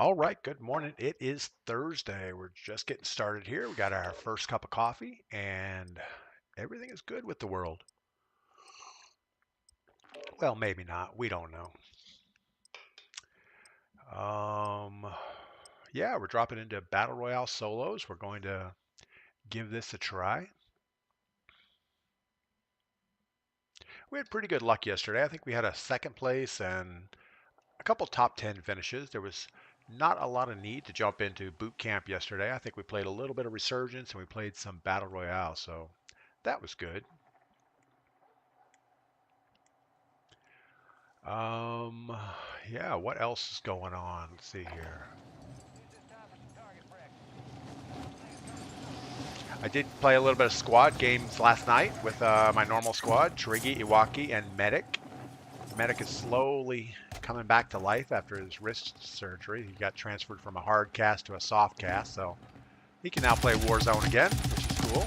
All right, good morning. It is Thursday. We're just getting started here. We got our first cup of coffee, and everything is good with the world. Well, maybe not. We don't know. Um, yeah, we're dropping into Battle Royale solos. We're going to give this a try. We had pretty good luck yesterday. I think we had a second place and a couple top 10 finishes. There was not a lot of need to jump into boot camp yesterday. I think we played a little bit of Resurgence and we played some Battle Royale, so that was good. Um, yeah, what else is going on? Let's see here. I did play a little bit of squad games last night with my normal squad, Triggy, Iwaki, and Medic. Medic is slowly coming back to life after his wrist surgery. He got transferred from a hard cast to a soft cast, so he can now play Warzone again, which is cool.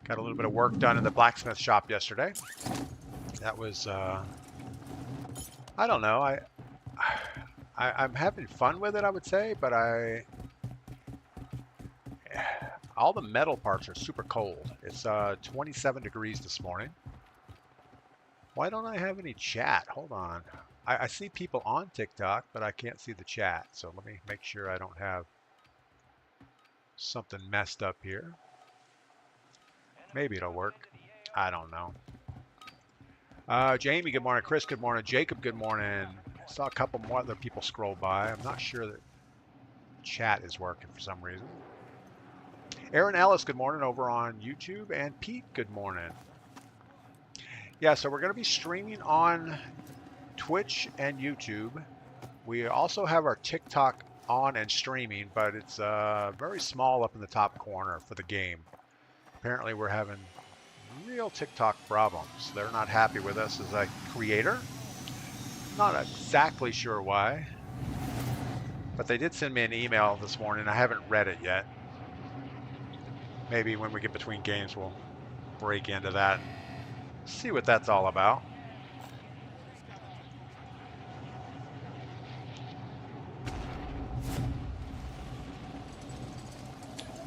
Got a little bit of work done in the blacksmith shop yesterday. That was, I don't know, I'm having fun with it, I would say, but all the metal parts are super cold. It's 27 degrees this morning. Why don't I have any chat? Hold on. I see people on TikTok, but I can't see the chat. So let me make sure I don't have something messed up here. Maybe it'll work. I don't know. Jamie, good morning. Chris, good morning. Jacob, good morning. I saw a couple more other people scroll by. I'm not sure that chat is working for some reason. Aaron Ellis, good morning over on YouTube. And Pete, good morning. Yeah, so we're going to be streaming on Twitch and YouTube. We also have our TikTok on and streaming, but it's very small up in the top corner for the game. Apparently we're having real TikTok problems. They're not happy with us as a creator. Not exactly sure why, but they did send me an email this morning. I haven't read it yet. Maybe when we get between games, we'll break into that, see what that's all about.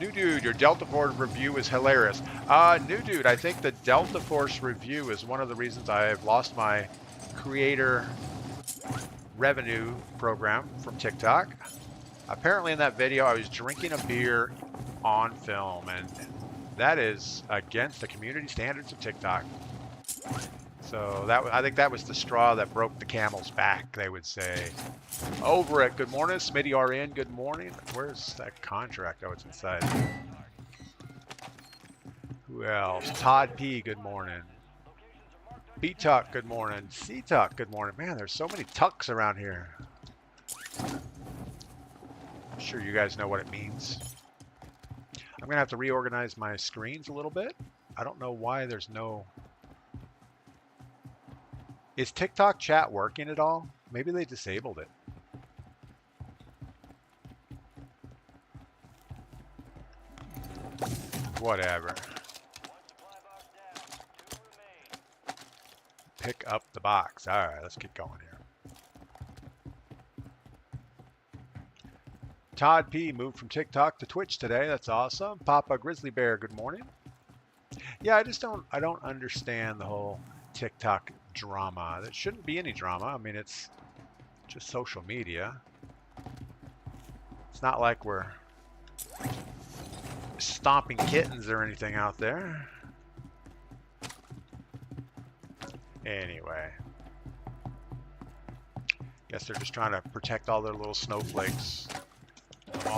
New Dude, your Delta Force review is hilarious. New Dude, I think the Delta Force review is one of the reasons I have lost my creator revenue program from TikTok. Apparently in that video, I was drinking a beer on film, and that is against the community standards of TikTok. So I think that was the straw that broke the camel's back, they would say. Over it. Good morning, Smitty RN. Good morning. Where's that contract? Oh, it's inside. Who else? Todd P. Good morning. B Tuck. Good morning. C Tuck. Good morning. Man, there's so many tucks around here. I'm sure you guys know what it means. I'm gonna have to reorganize my screens a little bit. I don't know why there's no. Is TikTok chat working at all? Maybe they disabled it. Whatever. Pick up the box. All right, let's get going here. Todd P moved from TikTok to Twitch today. That's awesome. Papa Grizzly Bear, good morning. Yeah, I don't understand the whole TikTok drama. There shouldn't be any drama. I mean, it's just social media. It's not like we're stomping kittens or anything out there. Anyway, guess they're just trying to protect all their little snowflakes from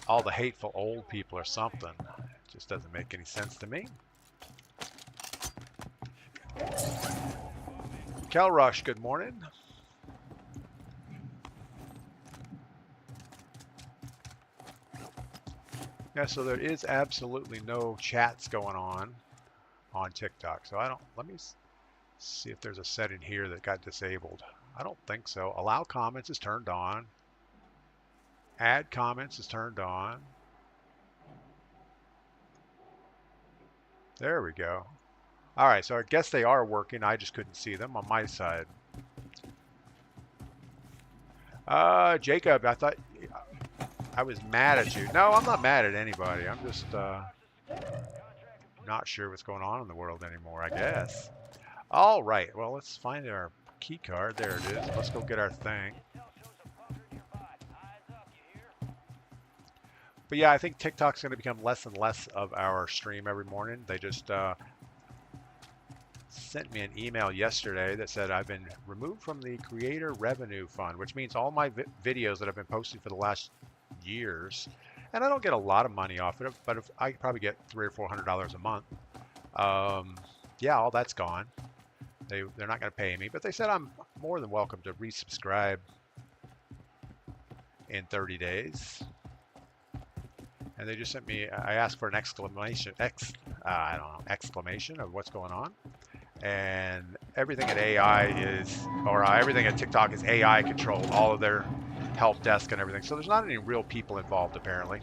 all the hateful old people or something. It just doesn't make any sense to me. Cal Rush, good morning. Yeah, so there is absolutely no chats going on TikTok. So let me see if there's a setting here that got disabled. I don't think so. Allow comments is turned on. Add comments is turned on. There we go. All right, so I guess they are working. I just couldn't see them on my side. Jacob, I thought I was mad at you. No, I'm not mad at anybody. I'm just not sure what's going on in the world anymore, I guess. All right, well, let's find our key card. There it is. Let's go get our thing. But yeah, I think TikTok's going to become less and less of our stream every morning. They just sent me an email yesterday that said I've been removed from the Creator Revenue Fund, which means all my videos that I've been posting for the last years, and I don't get a lot of money off it, but if I probably get $300 or $400 a month. Yeah, all that's gone. They're not going to pay me, but they said I'm more than welcome to resubscribe in 30 days. And they just sent me, I asked for an exclamation of what's going on. And everything at AI is, or everything at TikTok is AI controlled, all of their help desk and everything. So there's not any real people involved, apparently.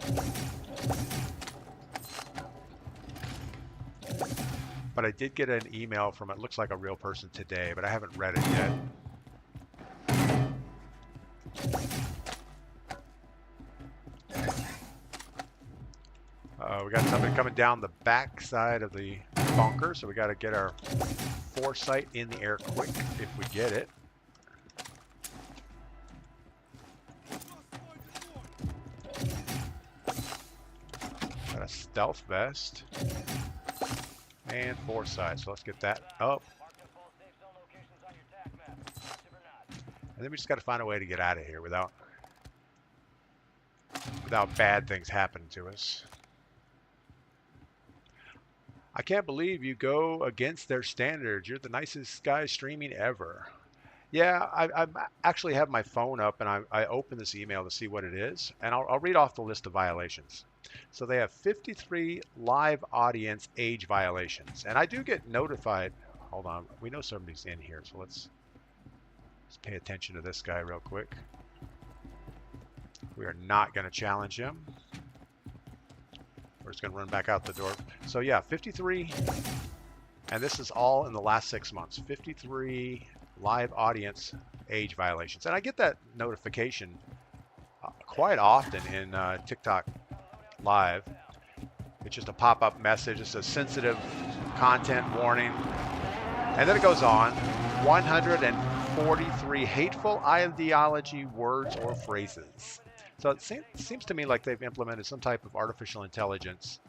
But I did get an email from, it looks like a real person today, but I haven't read it yet. We got somebody coming down the back side of the bunker, so we got to get our foresight in the air quick if we get it. Got a stealth vest and foresight, so let's get that up. And then we just got to find a way to get out of here without bad things happening to us. I can't believe you go against their standards. You're the nicest guy streaming ever. Yeah, I actually have my phone up, and I open this email to see what it is, and I'll read off the list of violations. So they have 53 live audience age violations, and I do get notified. Hold on, we know somebody's in here, so let's pay attention to this guy real quick. We are not going to challenge him. We're just going to run back out the door. So yeah, 53, and this is all in the last 6 months. 53 live audience age violations. And I get that notification quite often in TikTok Live. It's just a pop-up message. It says sensitive content warning. And then it goes on. 143 hateful ideology words or phrases. So it seems to me like they've implemented some type of artificial intelligence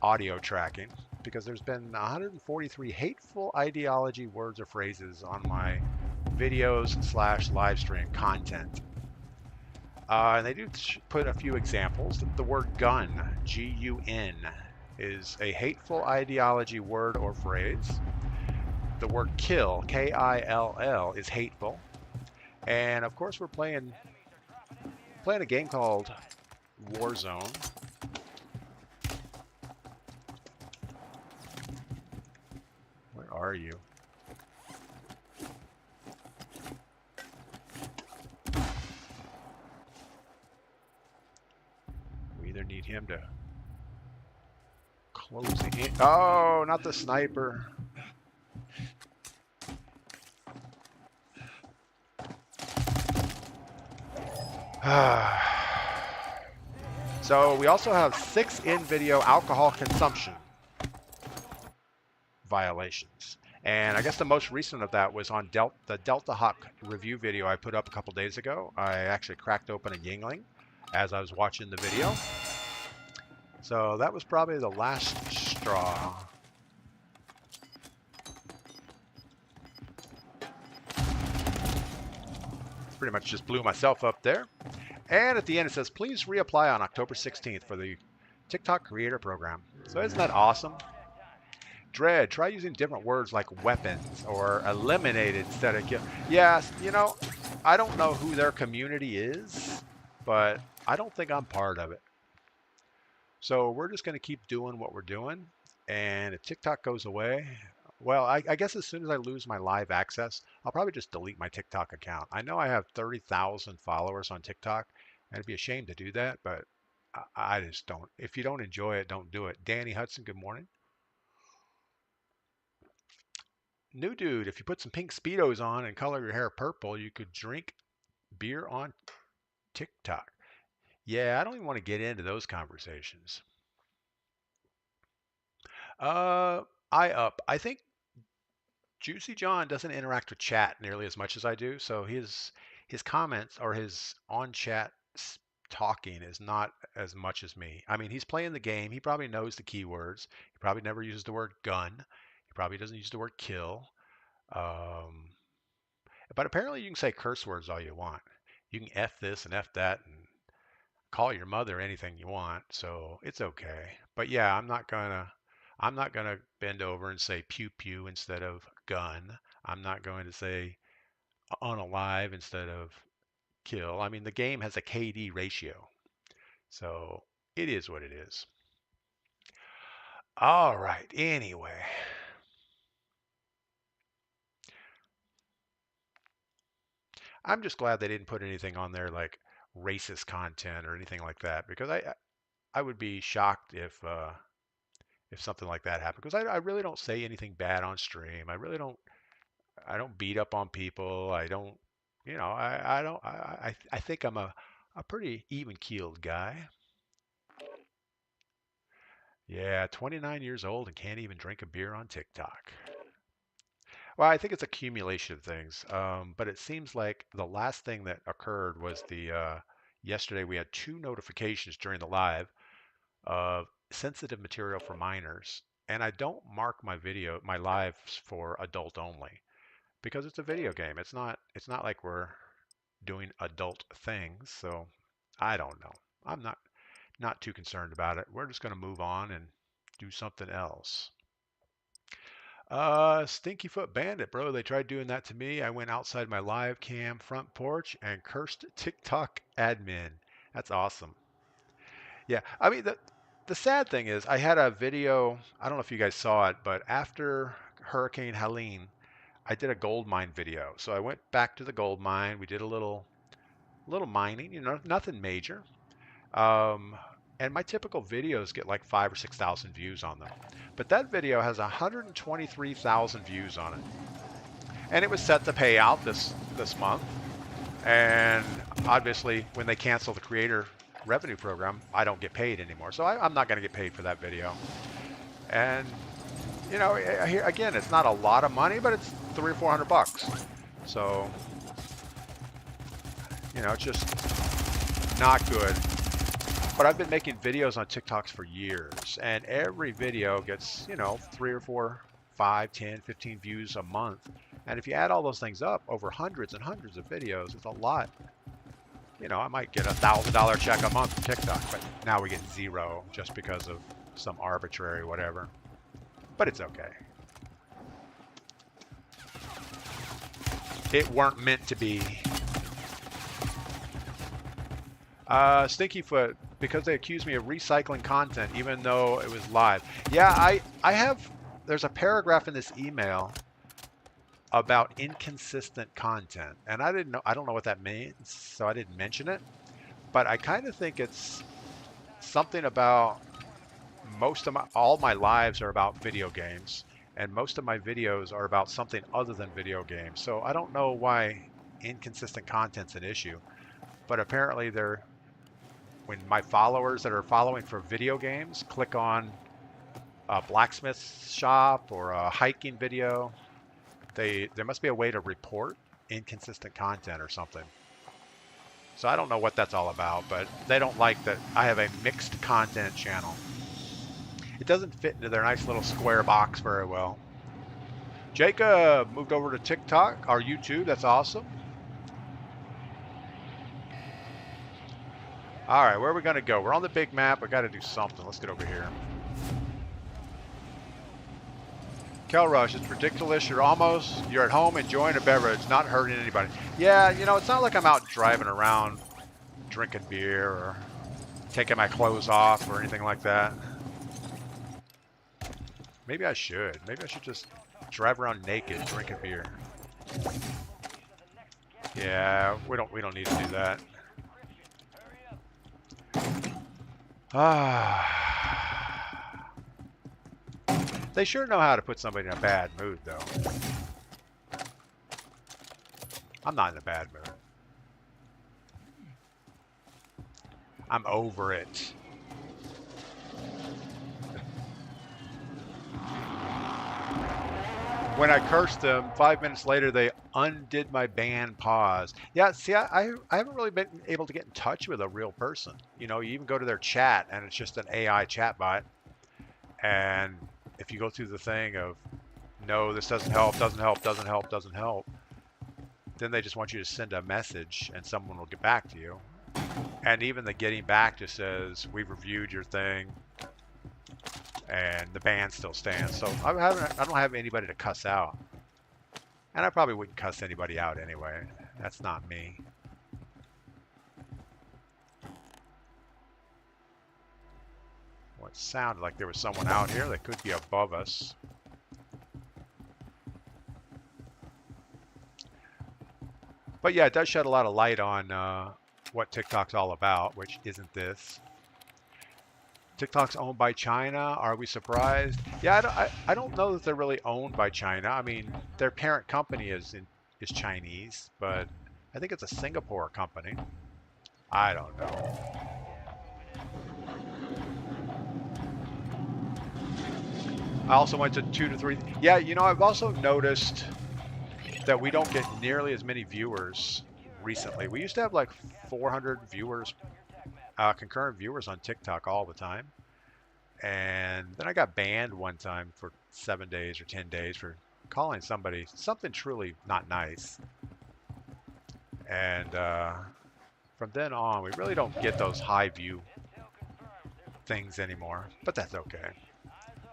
audio tracking, because there's been 143 hateful ideology words or phrases on my videos / live stream content. And they do put a few examples. The word gun, G-U-N, is a hateful ideology word or phrase. The word kill, K-I-L-L, is hateful. And of course we're playing a game called Warzone. Where are you? We either need him to close the in. Oh, not the sniper. So we also have 6 in-video alcohol consumption violations. And I guess the most recent of that was on the Delta Hawk review video I put up a couple days ago. I actually cracked open a Yingling as I was watching the video. So that was probably the last straw. Pretty much just blew myself up there. And at the end it says, please reapply on October 16th for the TikTok Creator Program. So isn't that awesome? Dread, try using different words like weapons or eliminated instead of kill. Yes, you know, I don't know who their community is, but I don't think I'm part of it. So we're just going to keep doing what we're doing. And if TikTok goes away, Well, I guess as soon as I lose my live access, I'll probably just delete my TikTok account. I know I have 30,000 followers on TikTok, and it'd be a shame to do that, but I just don't. If you don't enjoy it, don't do it. Danny Hudson, good morning. New dude, if you put some pink Speedos on and color your hair purple, you could drink beer on TikTok. Yeah, I don't even want to get into those conversations. Uh, I think Juicy John doesn't interact with chat nearly as much as I do, so his comments or his on chat talking is not as much as me. I mean, he's playing the game. He probably knows the keywords. He probably never uses the word gun. He probably doesn't use the word kill. Um, but apparently, you can say curse words all you want. You can f this and f that and call your mother anything you want, so it's okay. But yeah, I'm not gonna bend over and say pew pew instead of gun. I'm not going to say unalive instead of kill. I mean, the game has a KD ratio, so it is what it is. All right. Anyway, I'm just glad they didn't put anything on there like racist content or anything like that because I would be shocked if something like that happened because I really don't say anything bad on stream. I don't beat up on people. I don't, I don't, I think I'm a pretty even keeled guy. Yeah, 29 years old and can't even drink a beer on TikTok. Well, I think it's accumulation of things. But it seems like the last thing that occurred was yesterday we had two notifications during the live of sensitive material for minors. And I don't mark my lives for adult only because it's a video game. It's not like we're doing adult things. So I don't know. I'm not too concerned about it. We're just going to move on and do something else. Stinky Foot Bandit, bro. They tried doing that to me. I went outside my live cam front porch and cursed TikTok admin. That's awesome. Yeah, I mean the sad thing is I had a video. I don't know if you guys saw it, but after Hurricane Helene, I did a gold mine video. So I went back to the gold mine. We did a little mining, nothing major. Um, and my typical videos get like 5 or 6 thousand views on them. But that video has 123,000 views on it. And it was set to pay out this month. And obviously, when they cancel the creator revenue program, I don't get paid anymore. So I'm not going to get paid for that video. And here again, it's not a lot of money, but it's $300 or $400. So it's just not good. But I've been making videos on TikToks for years, and every video gets 3 or 4, 5, 10, 15 views a month. And if you add all those things up over hundreds and hundreds of videos, it's a lot. I might get $1,000 check a month from TikTok, but now we get zero just because of some arbitrary whatever. But it's okay. It weren't meant to be. Stinky Foot, because they accused me of recycling content even though it was live. Yeah, I have, there's a paragraph in this email about inconsistent content. And I don't know what that means, so I didn't mention it. But I kind of think it's something about all my lives are about video games. And most of my videos are about something other than video games. So I don't know why inconsistent content's an issue. But apparently when my followers that are following for video games click on a blacksmith shop or a hiking video, there must be a way to report inconsistent content or something. So I don't know what that's all about, but they don't like that I have a mixed content channel. It doesn't fit into their nice little square box very well. Jacob moved over to TikTok or YouTube. That's awesome. All right, where are we going to go? We're on the big map. We got to do something. Let's get over here. Kel Rush, it's ridiculous. You're at home enjoying a beverage, not hurting anybody. Yeah, it's not like I'm out driving around drinking beer or taking my clothes off or anything like that. Maybe I should. Maybe I should just Drive around naked, drinking beer. Yeah, we don't need to do that. Ah. They sure know how to put somebody in a bad mood, though. I'm not in a bad mood. I'm over it. When I cursed them, 5 minutes later, they undid my ban pause. Yeah, see, I haven't really been able to get in touch with a real person. You know, you even go to their chat, and it's just an AI chatbot. And if you go through the thing of, no, this doesn't help, doesn't help, doesn't help, doesn't help, then they just want you to send a message, and someone will get back to you. And even the getting back just says, we've reviewed your thing, and the ban still stands. So I don't have anybody to cuss out. And I probably wouldn't cuss anybody out anyway. That's not me. Well, it sounded like there was someone out here that could be above us. But yeah, it does shed a lot of light on what TikTok's all about, which isn't this. TikTok's owned by China. Are we surprised? Yeah, I don't know that they're really owned by China. I mean, their parent company is Chinese, but I think it's a Singapore company. I don't know. I also went to 2 to 3. Yeah, you know, I've also noticed that we don't get nearly as many viewers recently. We used to have like 400 viewers, concurrent viewers on TikTok all the time. And then I got banned one time for 7 days or 10 days for calling somebody something truly not nice. And from then on, we really don't get those high view things anymore, but that's okay.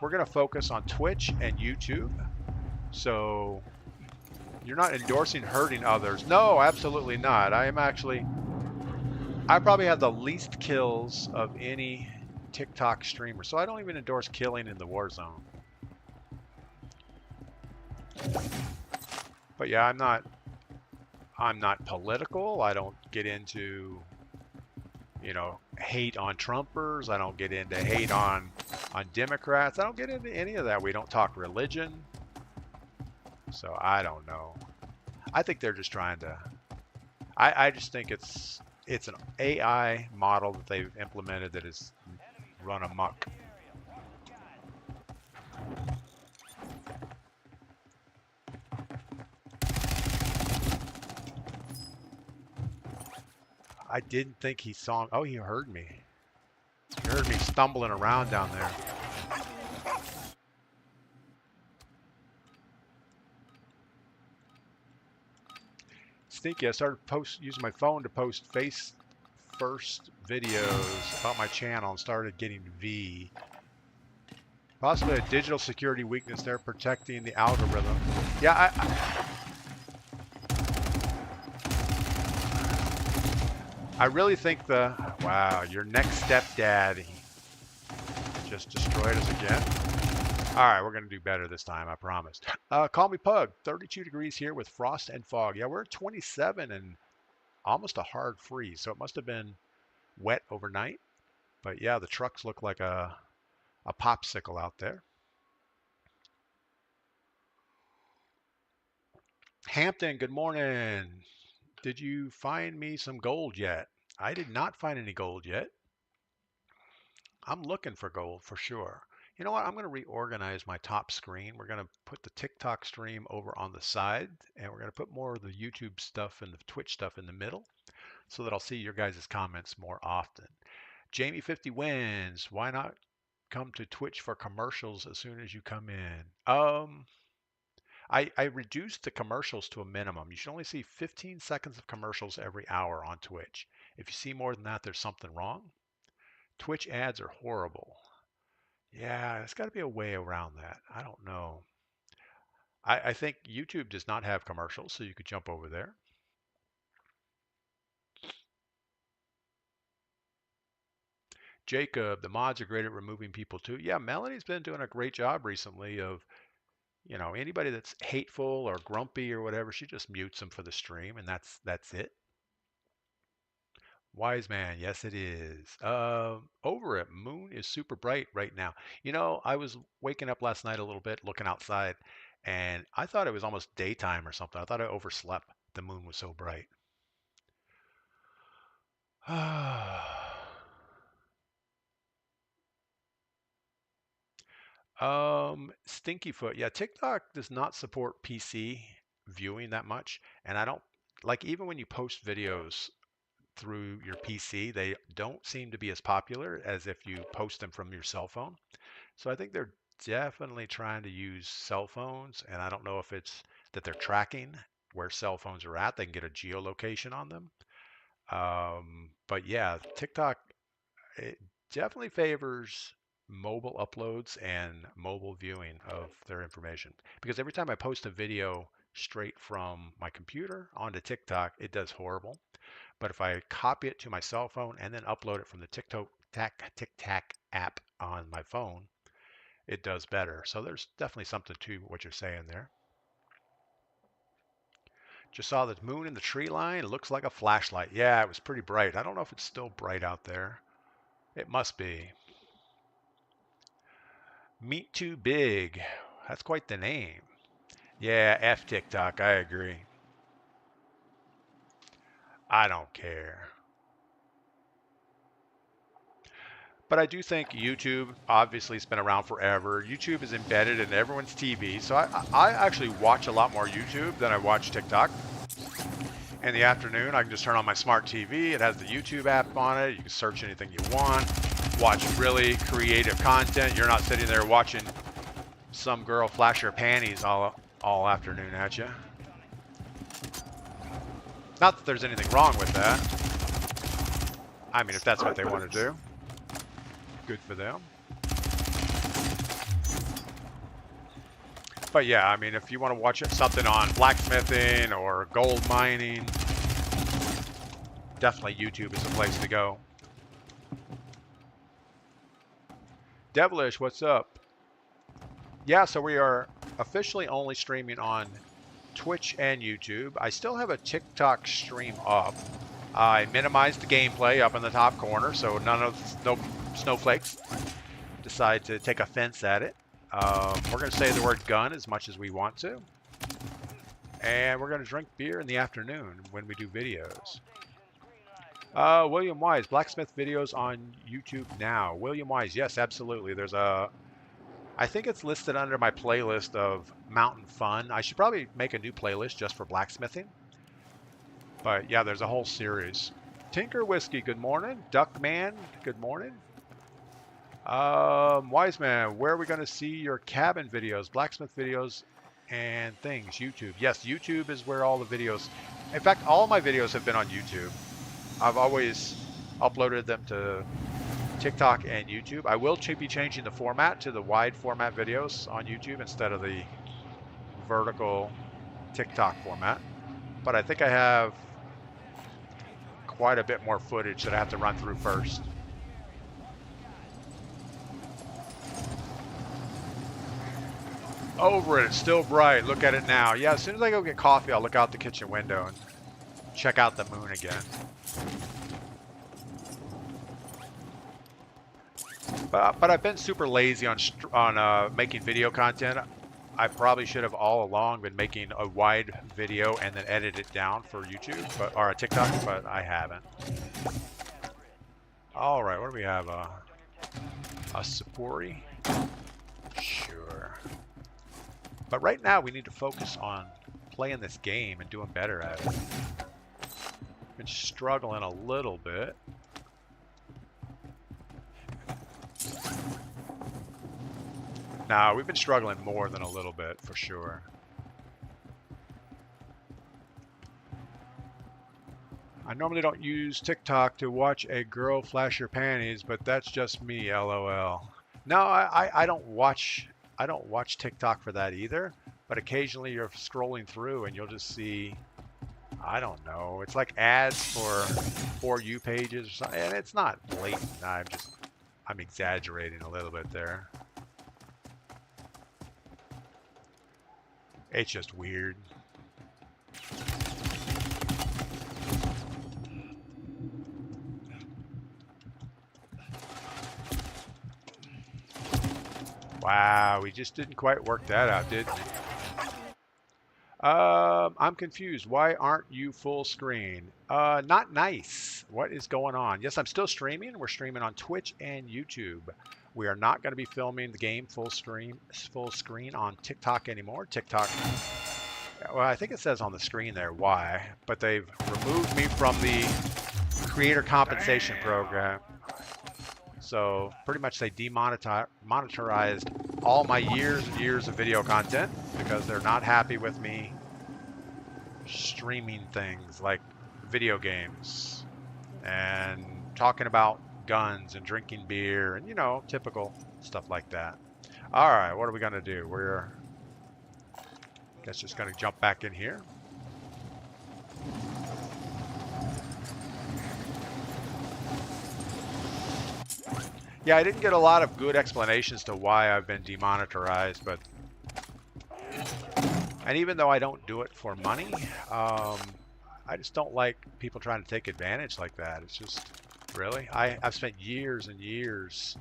We're going to focus on Twitch and YouTube. So you're not endorsing hurting others. No, absolutely not. I probably have the least kills of any TikTok streamer. So I don't even endorse killing in the Warzone. But yeah, I'm not political. I don't get into, you know, hate on Trumpers. I don't get into hate on Democrats. I don't get into any of that. We don't talk religion. So I don't know. I think they're just trying to, I just think it's an AI model that they've implemented that is run amok. I didn't think he saw me. Oh, he heard me. He heard me stumbling around down there. Sneaky. I started using my phone to post face first videos about my channel and started getting V. Possibly a digital security weakness there protecting the algorithm. Yeah, I really think wow, your next stepdad just destroyed us again. All right, we're going to do better this time, I promise. Call me Pug. 32 degrees here with frost and fog. Yeah, we're at 27 and almost a hard freeze, so it must have been wet overnight. But yeah, the trucks look like a popsicle out there. Hampton, good morning. Did you find me some gold yet? I did not find any gold yet. I'm looking for gold for sure. You know what? I'm going to reorganize my top screen. We're going to put the TikTok stream over on the side, and we're going to put more of the YouTube stuff and the Twitch stuff in the middle so that I'll see your guys' comments more often. Jamie 50 wins. Why not come to Twitch for commercials as soon as you come in? I reduced the commercials to a minimum. You should only see 15 seconds of commercials every hour on Twitch. If you see more than that, there's something wrong. Twitch ads are horrible. Yeah, there's got to be a way around that. I don't know. I think YouTube does not have commercials, so you could jump over there. Jacob, the mods are great at removing people too. Yeah, Melanie's been doing a great job recently of You know, anybody that's hateful or grumpy or whatever, she just mutes them for the stream, and that's it. Wise man, yes it is. Over it, moon is super bright right now. You know, I was waking up last night a little bit, looking outside, and I thought it was almost daytime or something. I thought I overslept. The moon was so bright. Stinkyfoot. Yeah, TikTok does not support PC viewing that much, and I don't like even when you post videos through your PC, they don't seem to be as popular as if you post them from your cell phone. So I think they're definitely trying to use cell phones, and I don't know if it's that they're tracking where cell phones are at. They can get a geolocation on them. But yeah, TikTok, it definitely favors mobile uploads and mobile viewing of their information. Because every time I post a video straight from my computer onto TikTok, it does horrible. But if I copy it to my cell phone and then upload it from the TikTok app on my phone, it does better. So there's definitely something to what you're saying there. Just saw the moon in the tree line. It looks like a flashlight. Yeah, it was pretty bright. I don't know if it's still bright out there. It must be. Meat Too Big. That's quite the name. Yeah, F TikTok. I agree. I don't care. But I do think YouTube obviously has been around forever. YouTube is embedded in everyone's TV. So I actually watch a lot more YouTube than I watch TikTok. In the afternoon, I can just turn on my smart TV. It has the YouTube app on it. You can search anything you want, watch really creative content. You're not sitting there watching some girl flash her panties all afternoon at you. Not that there's anything wrong with that. I mean, if that's what they want to do, good for them. But yeah, I mean, if you want to watch something on blacksmithing or gold mining, definitely YouTube is the place to go. Devilish, what's up? Yeah, so we are officially only streaming on Twitch and YouTube. I still have a TikTok stream up. I minimized the gameplay up in the top corner, so no snowflakes decide to take offense at it. We're going to say the word gun as much as we want to. And we're going to drink beer in the afternoon when we do videos. William Wise, blacksmith videos on YouTube now. William Wise, yes, absolutely. There's I think it's listed under my playlist of Mountain Fun. I should probably make a new playlist just for blacksmithing. But yeah, there's a whole series. Tinker Whiskey, good morning. Duckman, good morning. Wise Man, where are we going to see your cabin videos, blacksmith videos, and things? YouTube. Yes, YouTube is where all the videos. In fact, all my videos have been on YouTube. I've always uploaded them to TikTok and YouTube. I will be changing the format to the wide format videos on YouTube instead of the vertical TikTok format. But I think I have quite a bit more footage that I have to run through first. Over it, it's still bright. Look at it now. Yeah, as soon as I go get coffee, I'll look out the kitchen window and check out the moon again. But I've been super lazy on making video content. I probably should have all along been making a wide video and then edit it down for YouTube, or a TikTok, but I haven't. All right, what do we have? A Sapori? Sure. But right now we need to focus on playing this game and doing better at it. Been struggling a little bit. Nah, we've been struggling more than a little bit, for sure. I normally don't use TikTok to watch a girl flash her panties, but that's just me, LOL. No, I don't watch TikTok for that either, but occasionally you're scrolling through and you'll just see, I don't know, it's like ads for you pages or something, and it's not blatant. I'm exaggerating a little bit there. It's just weird. Wow, we just didn't quite work that out, did we? I'm confused. Why aren't you full screen? Not nice. What is going on? Yes, I'm still streaming. We're streaming on Twitch and YouTube. We are not going to be filming the game full screen on TikTok anymore. TikTok, well, I think it says on the screen there why, but they've removed me from the creator compensation program. So pretty much they demonetized all my years and years of video content because they're not happy with me streaming things like video games and talking about guns and drinking beer and, you know, typical stuff like that. All right, what are we going to do? We're, I guess, just going to jump back in here. Yeah, I didn't get a lot of good explanations to why I've been demonetized, but and even though I don't do it for money, I just don't like people trying to take advantage like that. It's just, really? I've spent years and years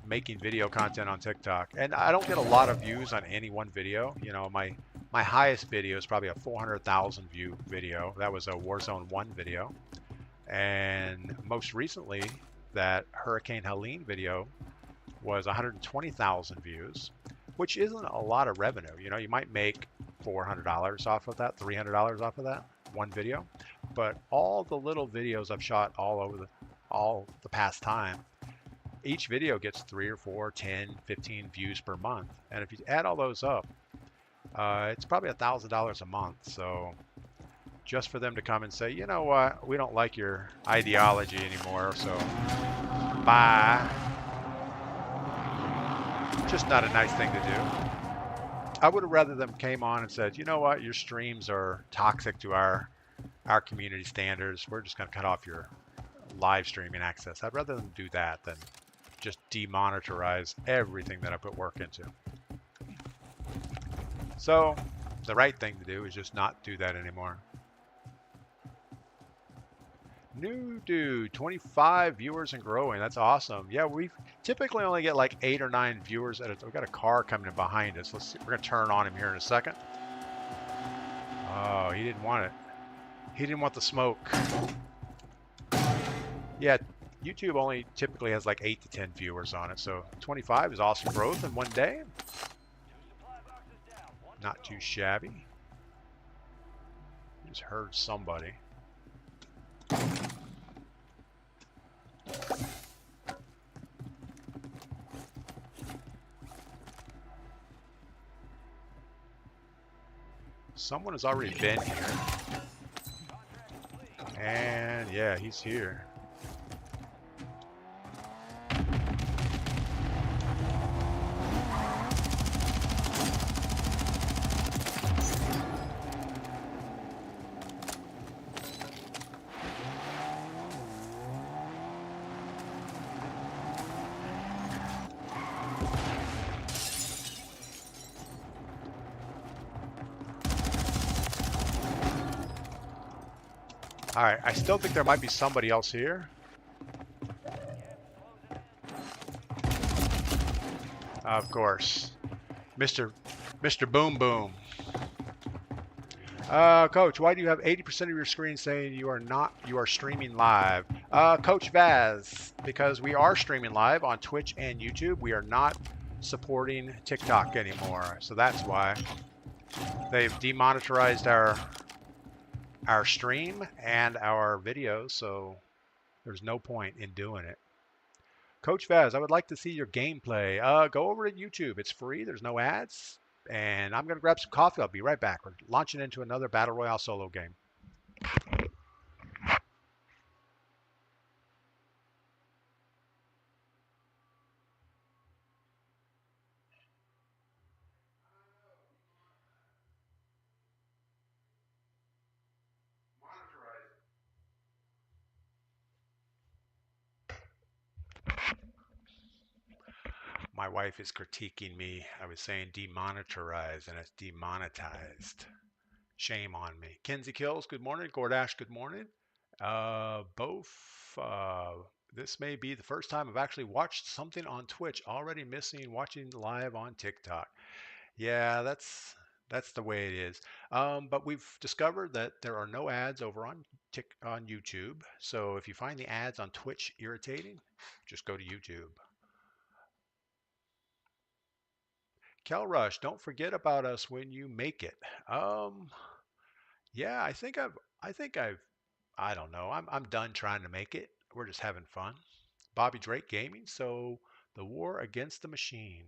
making video content on TikTok, and I don't get a lot of views on any one video. You know, my highest video is probably a 400,000 view video. That was a Warzone 1 video. And most recently, that Hurricane Helene video was 120,000 views, which isn't a lot of revenue. You know, you might make $400 off of that, $300 off of that one video, but all the little videos I've shot all the past time, each video gets 3 or 4, 10, 15 views per month. And if you add all those up, it's probably $1,000 a month. So just for them to come and say, you know what, we don't like your ideology anymore, so bye. Just not a nice thing to do. I would have rather them came on and said, you know what, your streams are toxic to our community standards. We're just going to cut off your live streaming access. I'd rather them do that than just demonetize everything that I put work into. So the right thing to do is just not do that anymore. New dude, 25 viewers and growing. That's awesome. Yeah, we typically only get like 8 or 9 viewers at a time. We've got a car coming in behind us. Let's see. We're going to turn on him here in a second. Oh, he didn't want it. He didn't want the smoke. Yeah, YouTube only typically has like 8 to 10 viewers on it. So 25 is awesome growth in one day. Not too shabby. Just heard somebody. Someone has already been here. And yeah, he's here. All right, I still think there might be somebody else here. Of course, Mr. Boom Boom. Coach, why do you have 80% of your screen saying you are streaming live? Coach Vaz, because we are streaming live on Twitch and YouTube. We are not supporting TikTok anymore, so that's why they've demonetized our stream and our videos, so there's no point in doing it. Coach Vaz, I would like to see your gameplay. Go over to YouTube. It's free. There's no ads. And I'm going to grab some coffee. I'll be right back. We're launching into another Battle Royale solo game. My wife is critiquing me. I was saying demonetarize, and it's demonetized. Shame on me. Kenzie Kills, good morning. Gordash, good morning. Both. This may be the first time I've actually watched something on Twitch. Already missing watching live on TikTok. Yeah, that's the way it is. But we've discovered that there are no ads over on YouTube. So if you find the ads on Twitch irritating, just go to YouTube. Cal Rush, don't forget about us when you make it. Yeah, I don't know. I'm done trying to make it. We're just having fun. Bobby Drake Gaming. So the war against the machine.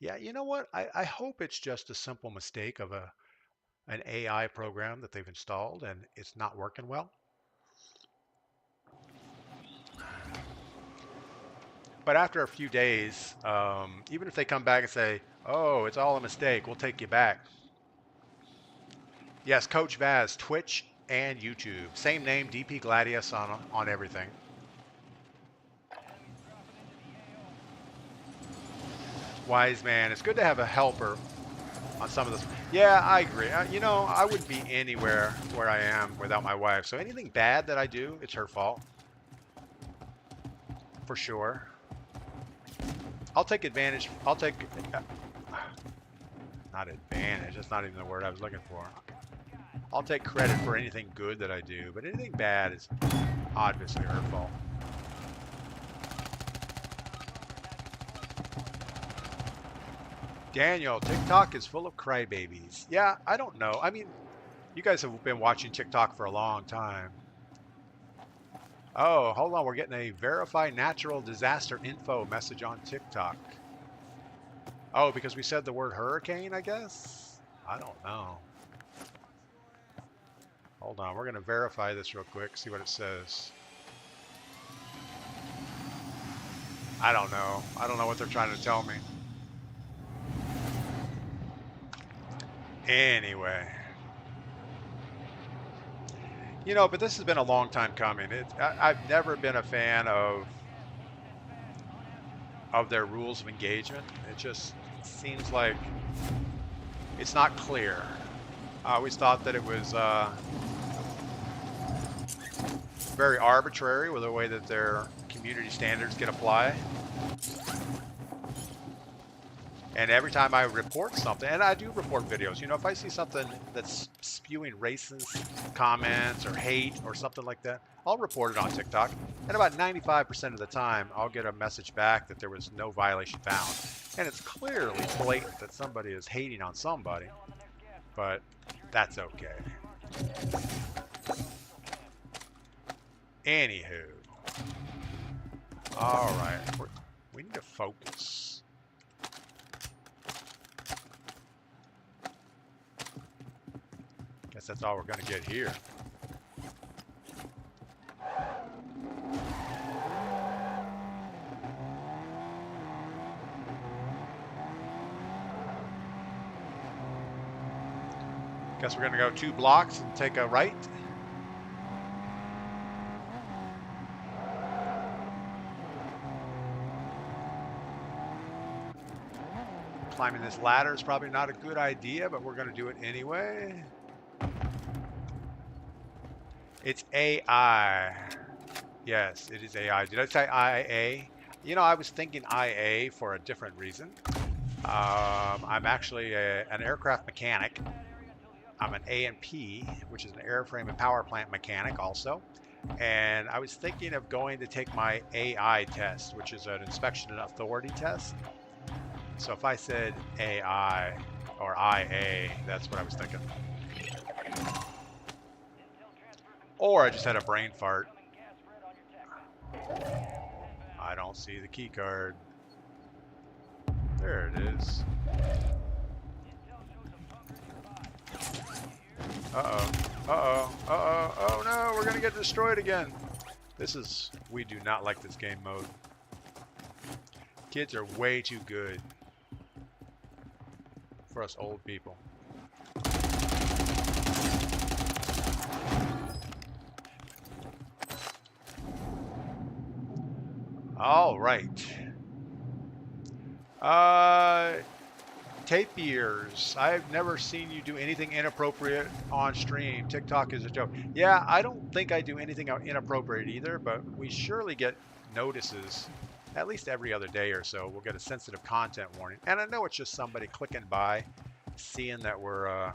Yeah, you know what? I hope it's just a simple mistake of an AI program that they've installed and it's not working well. But after a few days, even if they come back and say, "Oh, it's all a mistake. We'll take you back." Yes, Coach Vaz, Twitch and YouTube. Same name, DPGladius on everything. Wise man. It's good to have a helper on some of this. Yeah, I agree. You know, I wouldn't be anywhere where I am without my wife. So anything bad that I do, it's her fault. For sure. I'll take advantage. I'll take... not advantage. That's not even the word I was looking for. I'll take credit for anything good that I do, but anything bad is obviously her fault. Daniel, TikTok is full of crybabies. Yeah, I don't know. I mean, you guys have been watching TikTok for a long time. Oh, hold on. We're getting a verify natural disaster info message on TikTok. Oh, because we said the word hurricane, I guess? I don't know. Hold on. We're going to verify this real quick, see what it says. I don't know. I don't know what they're trying to tell me. Anyway. You know, but this has been a long time coming. I've never been a fan of their rules of engagement. It just seems like it's not clear. I always thought that it was very arbitrary with the way that their community standards get applied. And every time I report something, and I do report videos, you know, if I see something that's spewing racist comments or hate or something like that, I'll report it on TikTok. And about 95% of the time, I'll get a message back that there was no violation found. And it's clearly blatant that somebody is hating on somebody, but that's okay. Anywho. All right. We need to focus. Guess that's all we're going to get here. Guess we're going to go 2 blocks and take a right. Climbing this ladder is probably not a good idea, but we're going to do it anyway. It's AI. Yes, it is AI. Did I say IA? You know, I was thinking IA for a different reason. I'm actually an aircraft mechanic. I'm an A&P, which is an airframe and power plant mechanic also. And I was thinking of going to take my AI test, which is an inspection and authority test. So if I said AI or IA, that's what I was thinking. Or I just had a brain fart. I don't see the key card. There it is. Uh-oh. Uh-oh. Uh-oh. Oh no, we're gonna get destroyed again. We do not like this game mode. Kids are way too good for us old people. All right. Tapirs, I've never seen you do anything inappropriate on stream. TikTok is a joke. Yeah, I don't think I do anything inappropriate either, but we surely get notices at least every other day or so. We'll get a sensitive content warning. And I know it's just somebody clicking by, seeing that we're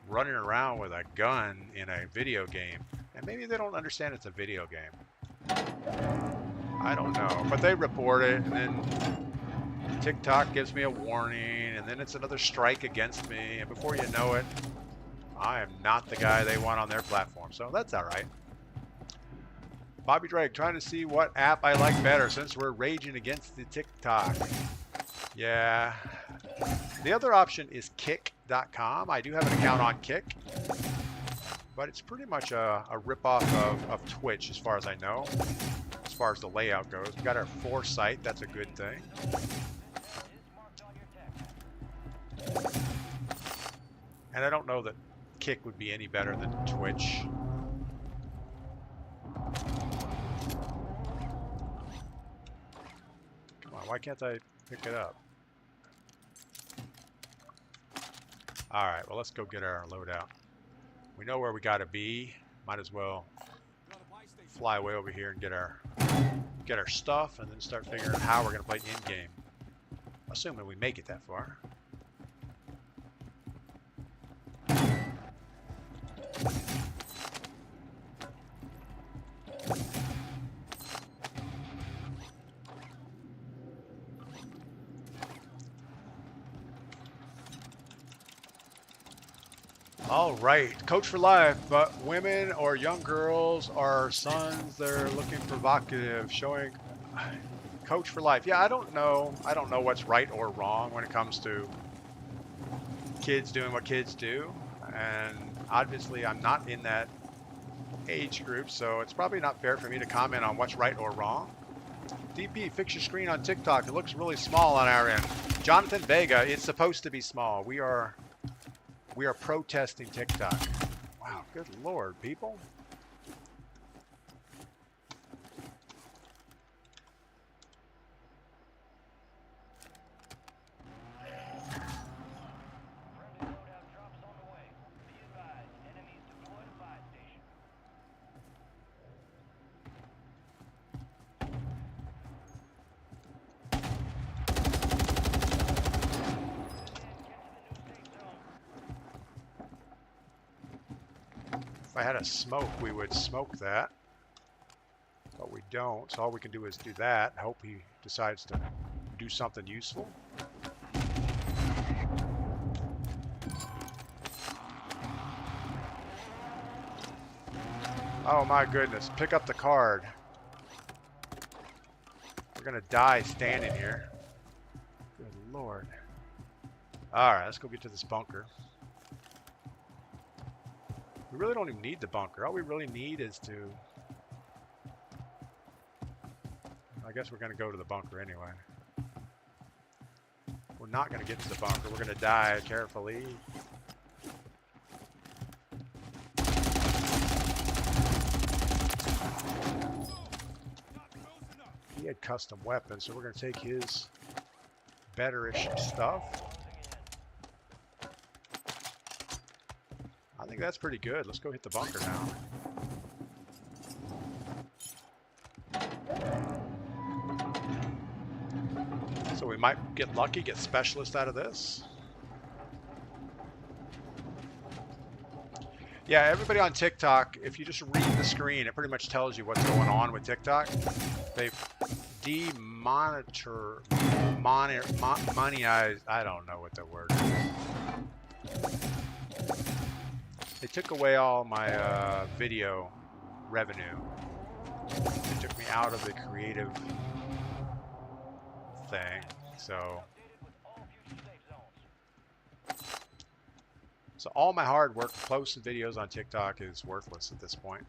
running around with a gun in a video game. And maybe they don't understand it's a video game. I don't know. But they report it, and then TikTok gives me a warning, and then it's another strike against me, and before you know it, I am not the guy they want on their platform, so that's all right. Bobby Drake, trying to see what app I like better since we're raging against the TikTok. Yeah. The other option is kick.com. I do have an account on Kick, but it's pretty much a ripoff of Twitch as far as I know, as far as the layout goes. We got our foresight, that's a good thing. And I don't know that Kick would be any better than Twitch. Come on, why can't I pick it up? Alright, well, let's go get our loadout. We know where we gotta be. Might as well fly away over here and get our stuff, and then start figuring out how we're gonna play in-game. Assuming we make it that far. All right, Coach for Life, but women or young girls or sons, they're looking provocative, showing Coach for Life. Yeah, I don't know what's right or wrong when it comes to kids doing what kids do. And obviously I'm not in that age group, so it's probably not fair for me to comment on what's right or wrong. DP, fix your screen on TikTok. It looks really small on our end. Jonathan Vega, it's supposed to be small. We are protesting TikTok. Wow, good Lord, people. If I had a smoke, we would smoke that, but we don't, so all we can do is do that. Hope he decides to do something useful. Oh my goodness, pick up the card. We're gonna die standing here. Good Lord. Alright, let's go get to this bunker. We really don't even need the bunker. All we really need is to... I guess we're going to go to the bunker anyway. We're not going to get to the bunker. We're going to die carefully. He had custom weapons, so we're going to take his better-ish stuff. I think that's pretty good. Let's go hit the bunker now. So we might get lucky, get specialist out of this. Yeah, everybody on TikTok, if you just read the screen, it pretty much tells you what's going on with TikTok. They've demonetized, I don't know what the word is. They took away all my video revenue. They took me out of the creative thing, so all my hard work posting videos on TikTok is worthless at this point.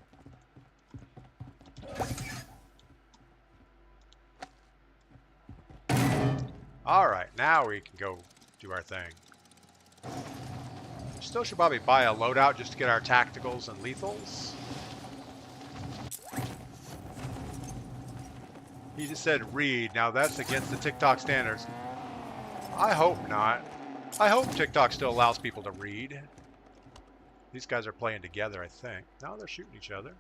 All right, now we can go do our thing. Still should probably buy a loadout just to get our tacticals and lethals. He just said read. Now that's against the TikTok standards. I hope not. I hope TikTok still allows people to read. These guys are playing together, I think. No, they're shooting each other.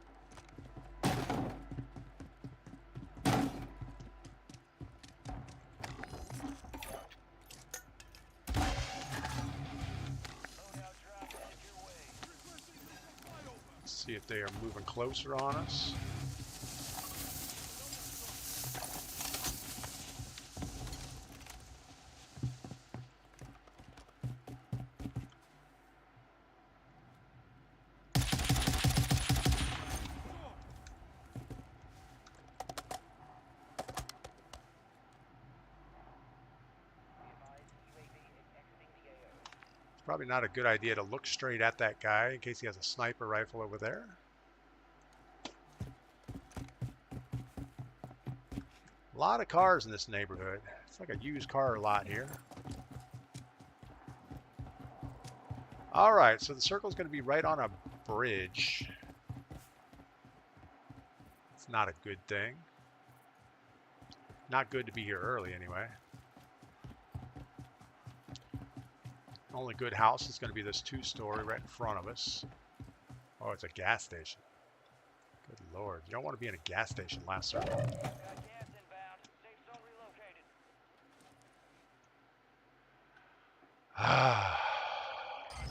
Let's see if they are moving closer on us. Probably not a good idea to look straight at that guy in case he has a sniper rifle over there. A lot of cars in this neighborhood. It's like a used car lot here. All right, so the circle's going to be right on a bridge. It's not a good thing. Not good to be here early anyway. Only good house is going to be this two-story right in front of us. Oh, it's a gas station. Good Lord. You don't want to be in a gas station last circle.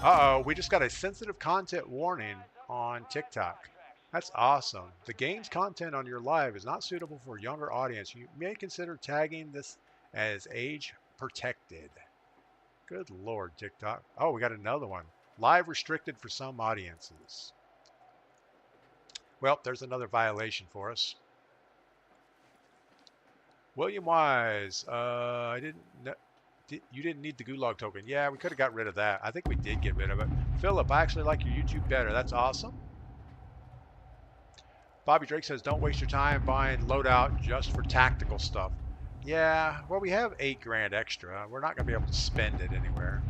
Uh-oh, we just got a sensitive content warning on TikTok. That's awesome. The game's content on your live is not suitable for a younger audience. You may consider tagging this as age protected. Good Lord, TikTok. Oh, we got another one. Live restricted for some audiences. Well, there's another violation for us. William Wise, you didn't need the gulag token. Yeah, we could have got rid of that. I think we did get rid of it. Philip, I actually like your YouTube better. That's awesome. Bobby Drake says, don't waste your time buying loadout just for tactical stuff. Yeah, well, we have $8 grand extra. We're not going to be able to spend it anywhere.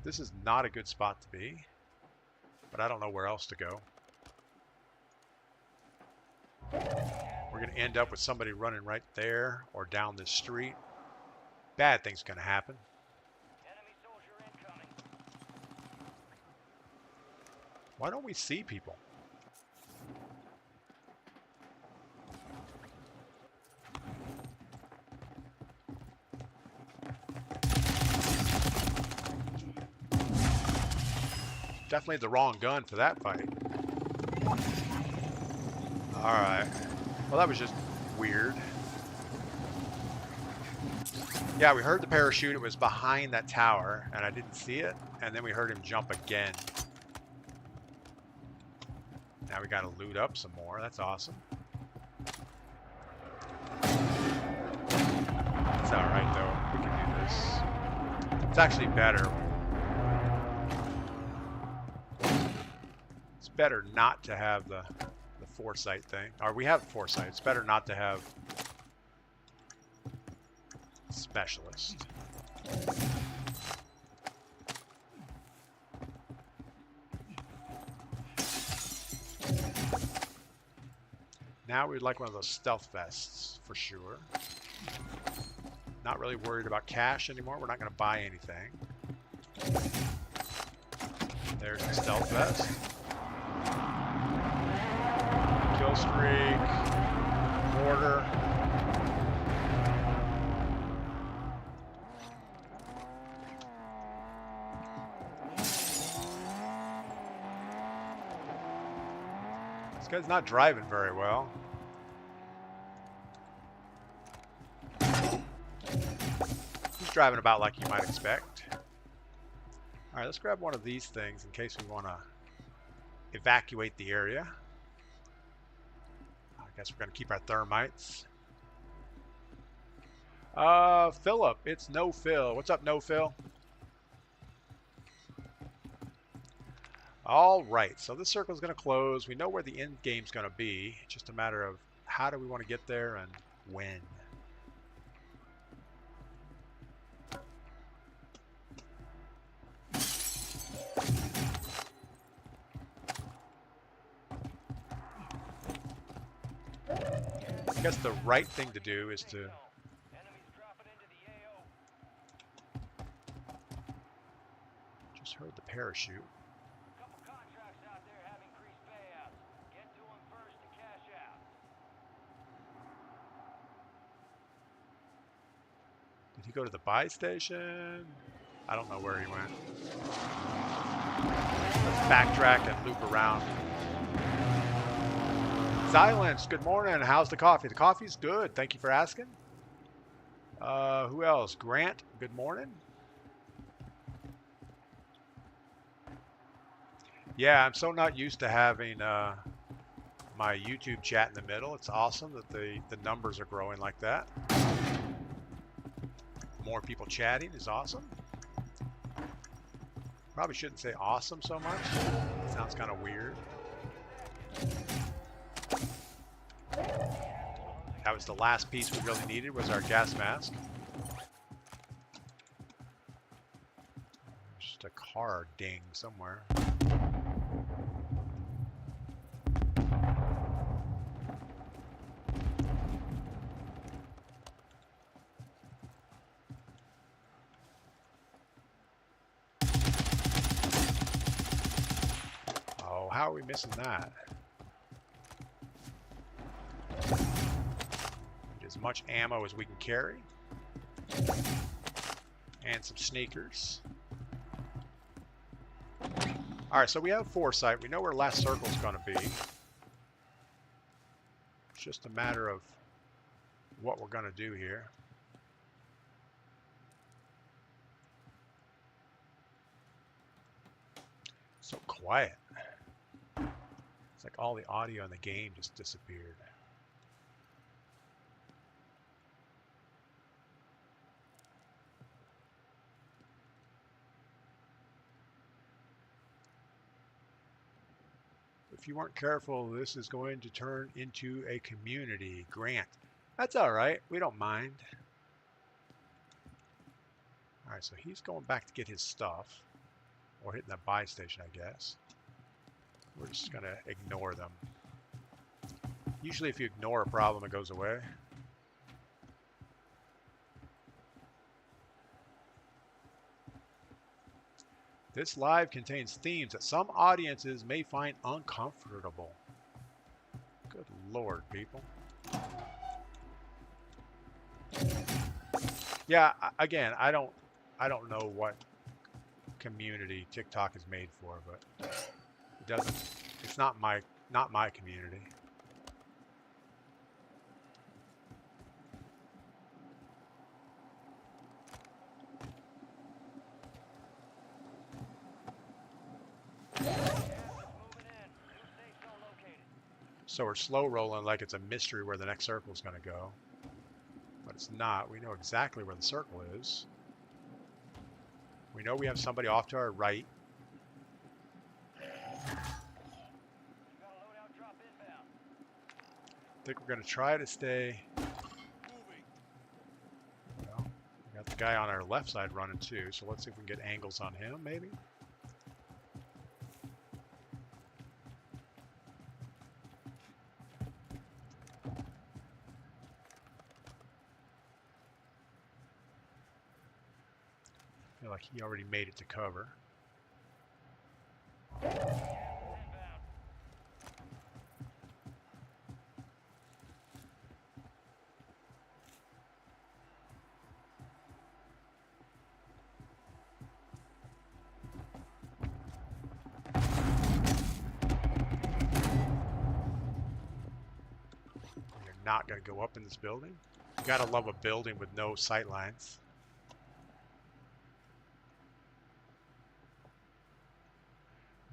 This is not a good spot to be, but I don't know where else to go. We're going to end up with somebody running right there or down this street. Bad things going to happen. Enemy soldier incoming. Why don't we see people? Definitely the wrong gun for that fight. Alright. Well, that was just weird. Yeah, we heard the parachute. It was behind that tower, and I didn't see it. And then we heard him jump again. Now we got to loot up some more. That's awesome. It's alright, though. We can do this. It's actually better. It's better not to have the foresight thing. Or we have foresight. It's better not to have specialist. Now we'd like one of those stealth vests for sure. Not really worried about cash anymore. We're not going to buy anything. There's the stealth vest. Kill streak. Mortar. This guy's not driving very well. He's driving about like you might expect. Alright, let's grab one of these things in case we want to evacuate the area. I guess we're going to keep our thermites. Philip, it's No Phil. What's up, No Phil? All right, so this circle is going to close. We know where the end game's going to be. It's just a matter of how do we want to get there and when. You guess the right thing to do is to Enemies dropping into the AO. just heard the parachute. Couple contracts out there have increased payouts. Get to them first to cash out. Did he go to the buy station? I don't know where he went. Let's backtrack and loop around. Silence, good morning. How's the coffee? The coffee's good. Thank you for asking. Who else? Grant, good morning. Yeah, I'm so not used to having my YouTube chat in the middle. It's awesome that the numbers are growing like that. More people chatting is awesome. Probably shouldn't say awesome so much. It sounds kind of weird. That was the last piece we really needed, was our gas mask. Just a car ding somewhere. Oh, how are we missing that? As much ammo as we can carry. And some sneakers. Alright, so we have foresight. We know where last circle is going to be. It's just a matter of what we're going to do here. So quiet. It's like all the audio in the game just disappeared. If you weren't careful, this is going to turn into a community. Grant. That's all right. We don't mind. All right, so he's going back to get his stuff. Or hitting that buy station, I guess. We're just going to ignore them. Usually if you ignore a problem, it goes away. This live contains themes that some audiences may find uncomfortable. Good Lord, people. Yeah, again, I don't know what community TikTok is made for, but it's not my community. So we're slow rolling like it's a mystery where the next circle is going to go. But it's not. We know exactly where the circle is. We know we have somebody off to our right. I think we're going to try to stay. Well, we got the guy on our left side running too, so let's see if we can get angles on him maybe. Like he already made it to cover. We're not going to go up in this building. You gotta love a building with no sight lines.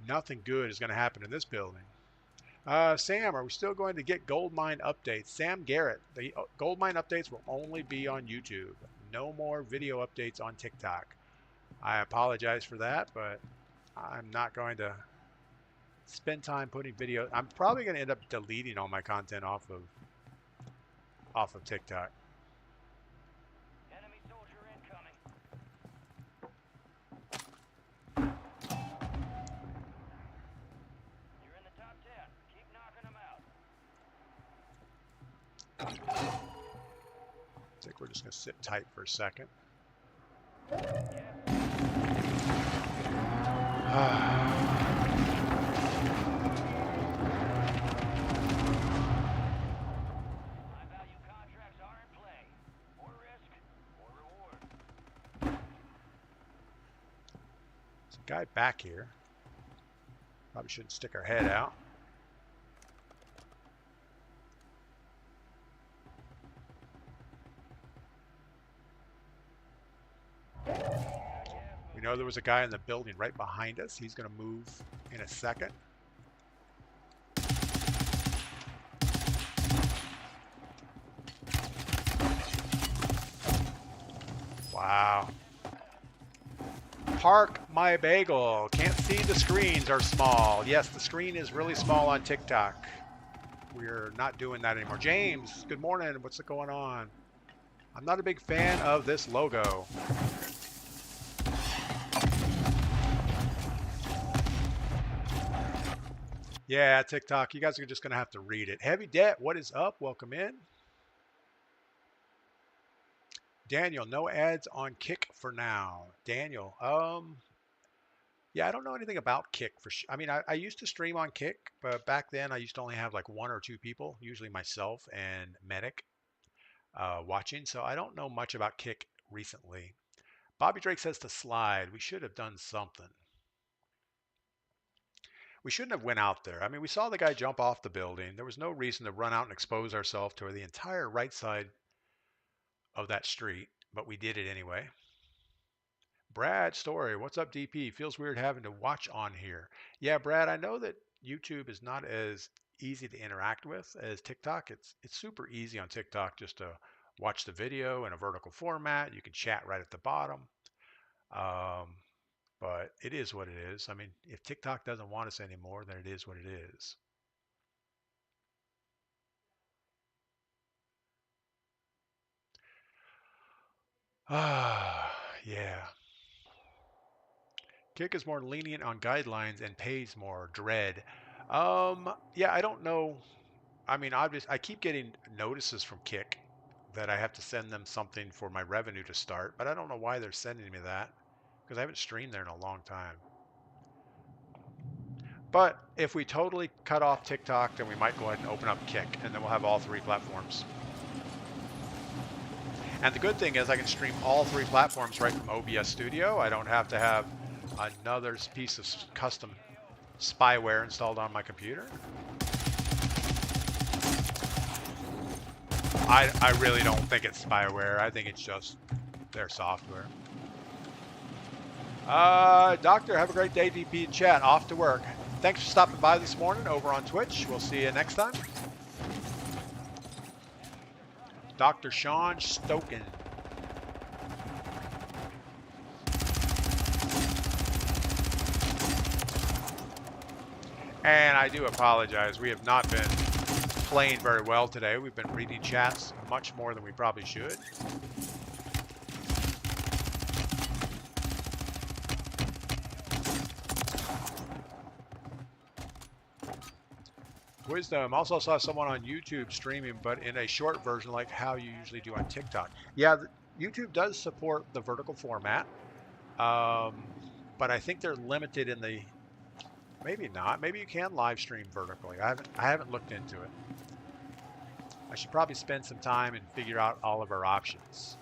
Nothing good is going to happen in this building. Sam, are we still going to get gold mine updates? Sam Garrett, the gold mine updates will only be on YouTube. No more video updates on TikTok. I apologize for that, but I'm not going to spend time putting video. I'm probably going to end up deleting all my content off of TikTok. Enemy soldier incoming. You're in the top 10. Keep knocking them out. think we're just going to sit tight for a second. High-value contracts are in play. More risk, more reward. There's a guy back here. Probably shouldn't stick our head out. We know there was a guy in the building right behind us. He's going to move in a second. Wow. Park my bagel. Can't see the screens are small. Yes, the screen is really small on TikTok. We're not doing that anymore. James, good morning. What's going on? I'm not a big fan of this logo. Yeah, TikTok, you guys are just going to have to read it. Heavy Debt, what is up? Welcome in. Daniel, no ads on Kick for now. Daniel, yeah, I don't know anything about Kick for sure. I mean, I used to stream on Kick, but back then I used to only have like 1 or 2 people, usually myself and Medic, watching. So I don't know much about Kick recently. Bobby Drake says to slide. We should have done something. We shouldn't have went out there. I mean, we saw the guy jump off the building. There was no reason to run out and expose ourselves to the entire right side of that street, but we did it anyway. Brad Story, what's up, DP? Feels weird having to watch on here. Yeah, Brad, I know that YouTube is not as easy to interact with as TikTok. It's super easy on TikTok just to watch the video in a vertical format. You can chat right at the bottom. But it is what it is. I mean, if TikTok doesn't want us anymore, then it is what it is. Yeah. Kick is more lenient on guidelines and pays more. Dread. Yeah, I don't know. I mean, obviously, I keep getting notices from Kick that I have to send them something for my revenue to start, but I don't know why they're sending me that because I haven't streamed there in a long time. But if we totally cut off TikTok, then we might go ahead and open up Kick, and then we'll have all 3 platforms. And the good thing is I can stream all 3 platforms right from OBS Studio. I don't have to have another piece of custom spyware installed on my computer. I really don't think it's spyware. I think it's just their software. Doctor, have a great day, DP chat. Off to work. Thanks for stopping by this morning over on Twitch. We'll see you next time. Dr. Sean Stoken. And I do apologize. We have not been playing very well today. We've been reading chats much more than we probably should. Wisdom. Also saw someone on YouTube streaming, but in a short version like how you usually do on TikTok. Yeah, YouTube does support the vertical format, but I think they're limited in the... Maybe not. Maybe you can live stream vertically. I haven't looked into it. I should probably spend some time and figure out all of our options.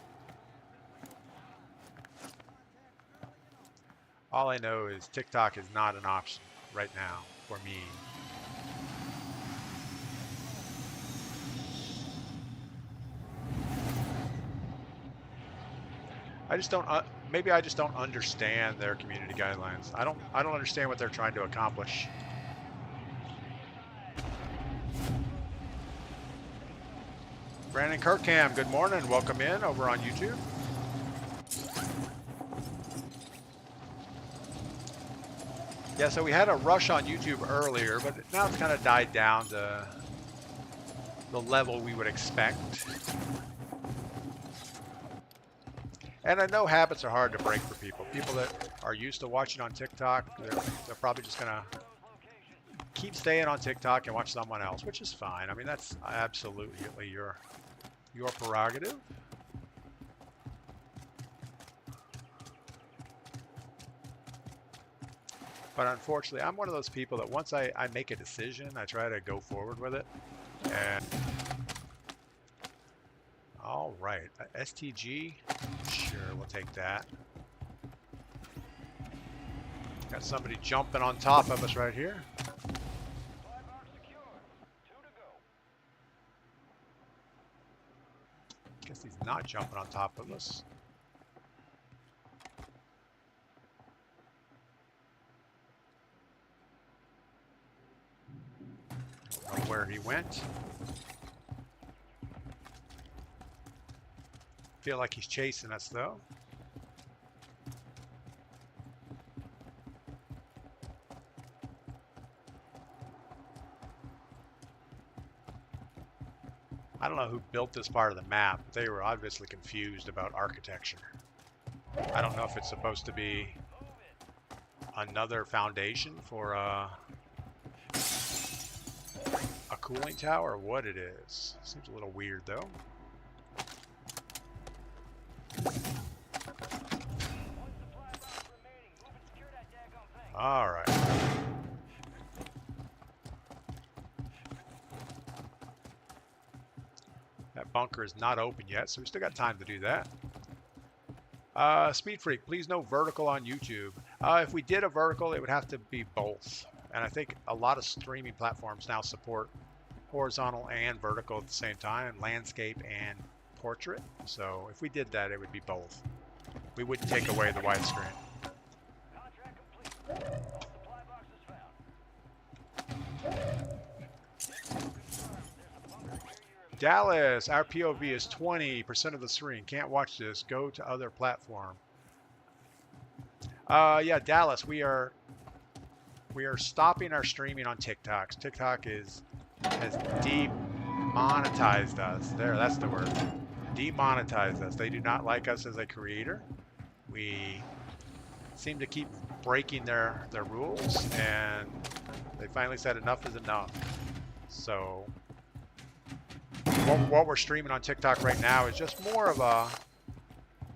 All I know is TikTok is not an option right now for me. I just don't. Maybe I just don't understand their community guidelines. I don't understand what they're trying to accomplish. Brandon Kirkham, good morning. Welcome in over on YouTube. Yeah, so we had a rush on YouTube earlier, but now it's kind of died down to the level we would expect. And I know habits are hard to break for people. People that are used to watching on TikTok, they're probably just going to keep staying on TikTok and watch someone else, which is fine. I mean, that's absolutely your prerogative. But unfortunately, I'm one of those people that once I make a decision, I try to go forward with it. And all right, STG, sure, we'll take that. Got somebody jumping on top of us right here. Supply box secured. 2 to go. Guess he's not jumping on top of us. Don't know where he went. Feel like he's chasing us though. I don't know who built this part of the map, but they were obviously confused about architecture. I don't know if it's supposed to be another foundation for a cooling tower or what it is. Seems a little weird though. One supply box remaining. Move and secure that daggone thing. All right. That bunker is not open yet, so we still got time to do that. Speed Freak, please no vertical on YouTube. If we did a vertical, it would have to be both. And I think a lot of streaming platforms now support horizontal and vertical at the same time, landscape and portrait. So if we did that, it would be both. We wouldn't take away the widescreen. Contract complete. Supply box is found. Confirmed. There's a bunker near your Dallas, our POV is 20% of the screen. Can't watch this. Go to other platform. Yeah, Dallas, we are stopping our streaming on TikTok. TikTok has demonetized us. There, that's the word. Demonetized us. They do not like us as a creator. We seem to keep breaking their rules, and they finally said enough is enough. So what we're streaming on TikTok right now is just more of a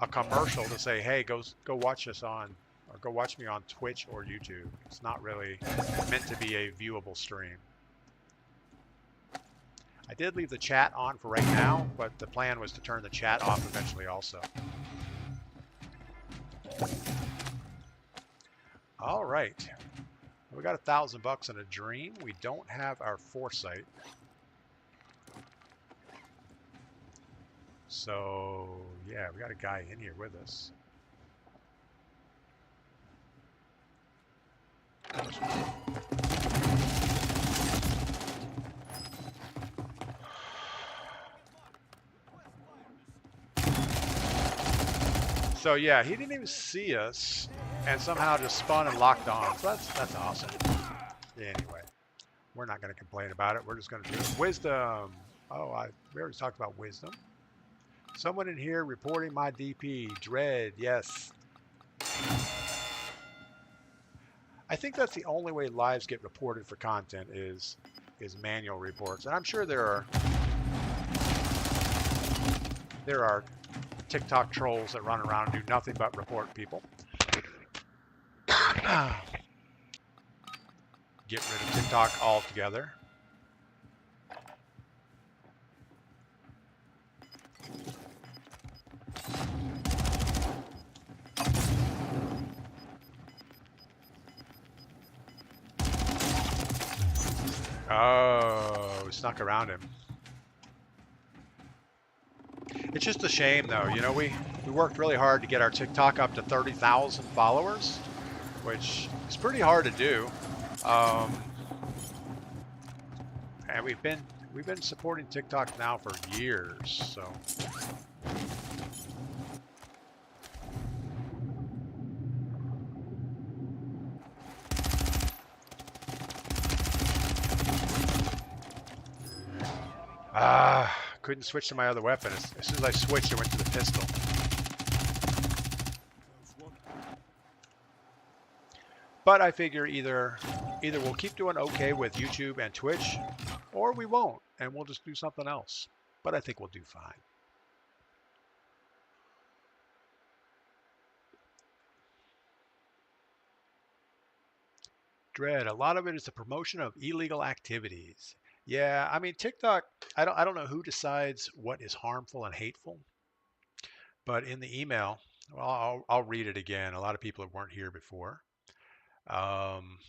commercial to say, hey, go watch us on, or go watch me on Twitch or YouTube. It's not really meant to be a viewable stream. I did leave the chat on for right now, but the plan was to turn the chat off eventually also. All right. We got $1,000 in a dream. We don't have our foresight. So, yeah, we got a guy in here with us. So yeah, he didn't even see us and somehow just spun and locked on. So that's awesome. Anyway, we're not going to complain about it. We're just going to do it. Wisdom. Oh, we already talked about wisdom. Someone in here reporting my DP. Dread, yes. I think that's the only way lives get reported for content is manual reports. And I'm sure there are TikTok trolls that run around and do nothing but report people. Get rid of TikTok altogether. Oh, snuck around him. It's just a shame, though. You know, we worked really hard to get our TikTok up to 30,000 followers, which is pretty hard to do. And we've been supporting TikTok now for years, so. Couldn't switch to my other weapon. As soon as I switched, I went to the pistol. But I figure either we'll keep doing okay with YouTube and Twitch, or we won't, and we'll just do something else. But I think we'll do fine. Dread, a lot of it is the promotion of illegal activities. Yeah, I mean TikTok, I don't know who decides what is harmful and hateful, but in the email, well, I'll read it again. A lot of people that weren't here before. Um,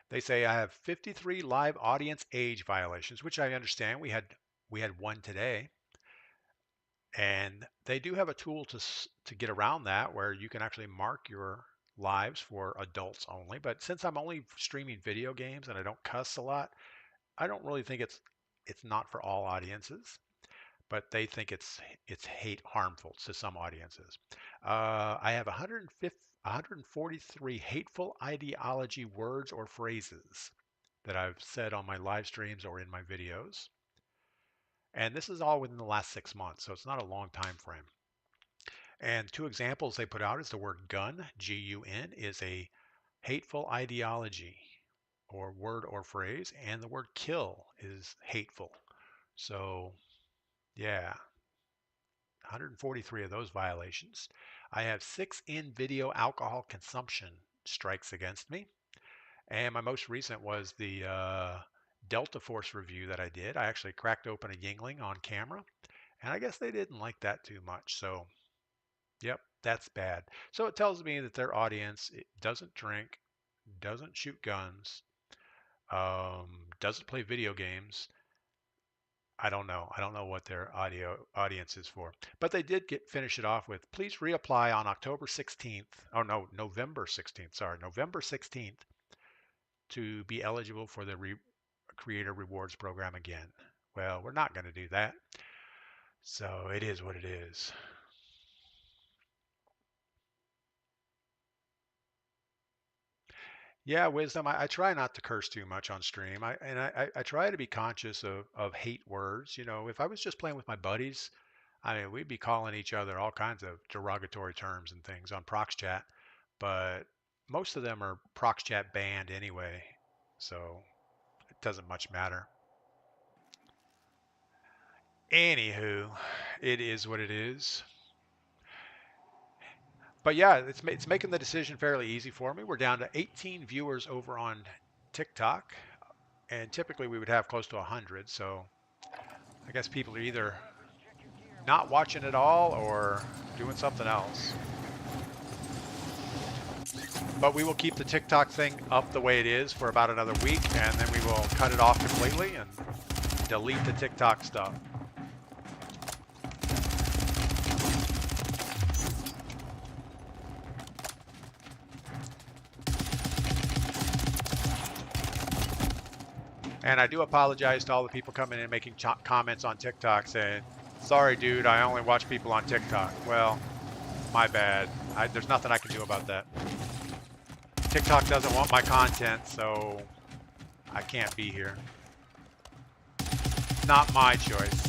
they say I have 53 live audience age violations, which I understand. We had one today, and they do have a tool to get around that where you can actually mark your lives for adults only. But since I'm only streaming video games and I don't cuss a lot, I don't really think it's not for all audiences, but they think it's hate harmful to some audiences. I have 143 hateful ideology words or phrases that I've said on my live streams or in my videos. And this is all within the last 6 months, so it's not a long time frame. And two examples they put out is the word gun, G-U-N, is a hateful ideology or word or phrase, and the word kill is hateful. So, yeah, 143 of those violations. I have 6 in-video alcohol consumption strikes against me. And my most recent was the Delta Force review that I did. I actually cracked open a Yingling on camera, and I guess they didn't like that too much. So, yep, that's bad. So it tells me that their audience doesn't drink, doesn't shoot guns, doesn't play video games. I don't know. I don't know what their audience is for. But they did finish it off with, please reapply on October 16th. Oh no, November 16th. Sorry, November 16th to be eligible for the Creator Rewards program again. Well, we're not going to do that. So it is what it is. Yeah, Wisdom, I try not to curse too much on stream. I try to be conscious of hate words. You know, if I was just playing with my buddies, I mean, we'd be calling each other all kinds of derogatory terms and things on Prox Chat, but most of them are Prox Chat banned anyway, so it doesn't much matter. Anywho, it is what it is. But yeah, it's making the decision fairly easy for me. We're down to 18 viewers over on TikTok, and typically we would have close to 100. So I guess people are either not watching at all or doing something else. But we will keep the TikTok thing up the way it is for about another week, and then we will cut it off completely and delete the TikTok stuff. And I do apologize to all the people coming in and making comments on TikTok saying, sorry, dude, I only watch people on TikTok. Well, my bad. There's nothing I can do about that. TikTok doesn't want my content, so I can't be here. Not my choice.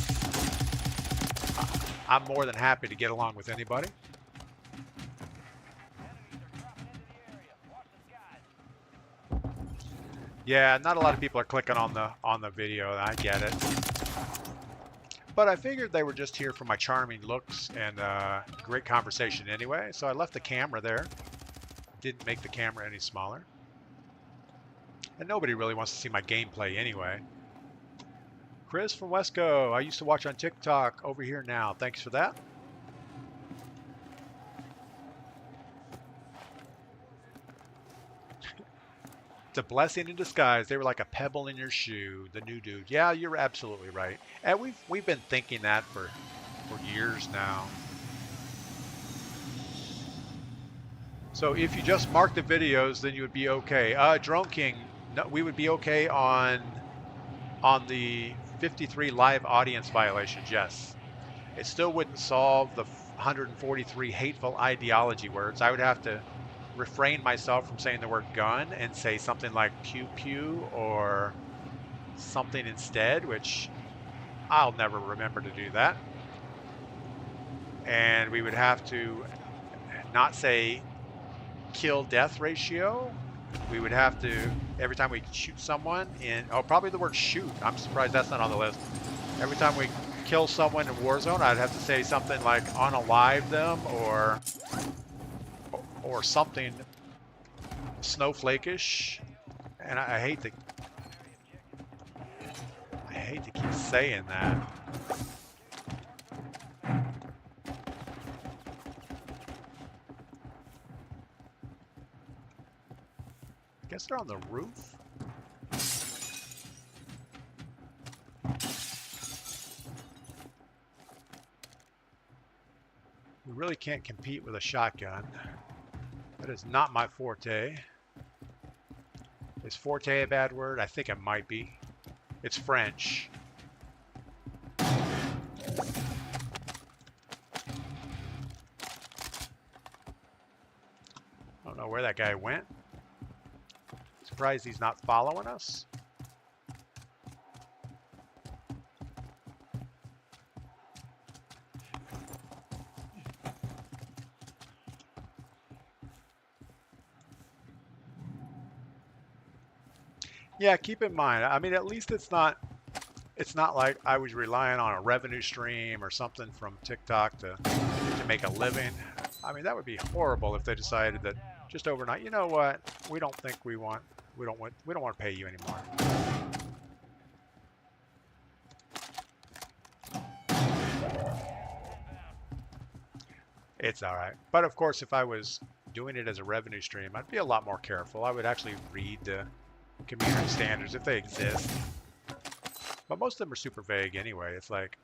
I'm more than happy to get along with anybody. Yeah, not a lot of people are clicking on the video. I get it. But I figured they were just here for my charming looks and great conversation anyway. So I left the camera there. Didn't make the camera any smaller. And nobody really wants to see my gameplay anyway. Chris from Wesco. I used to watch on TikTok. Over here now. Thanks for that. It's a blessing in disguise. They were like a pebble in your shoe, the new dude. Yeah, you're absolutely right. And we've been thinking that for years now. So if you just mark the videos, then you would be okay. Drone King, no, we would be okay on the 53 live audience violations, yes. It still wouldn't solve the 143 hateful ideology words. I would have to refrain myself from saying the word gun and say something like pew pew or something instead, which I'll never remember to do that. And we would have to not say kill death ratio. We would have to, every time we shoot someone probably the word shoot. I'm surprised that's not on the list. Every time we kill someone in Warzone, I'd have to say something like unalive them or something snowflake-ish. And I hate to keep saying that. I guess they're on the roof. We really can't compete with a shotgun. That is not my forte. Is forte a bad word? I think it might be. It's French. I don't know where that guy went. Surprised he's not following us. Yeah, keep in mind. I mean, at least it's not like I was relying on a revenue stream or something from TikTok to make a living. I mean, that would be horrible if they decided that just overnight, you know what? We don't want to pay you anymore. It's all right. But of course, if I was doing it as a revenue stream, I'd be a lot more careful. I would actually read the community standards if they exist. But most of them are super vague anyway. It's like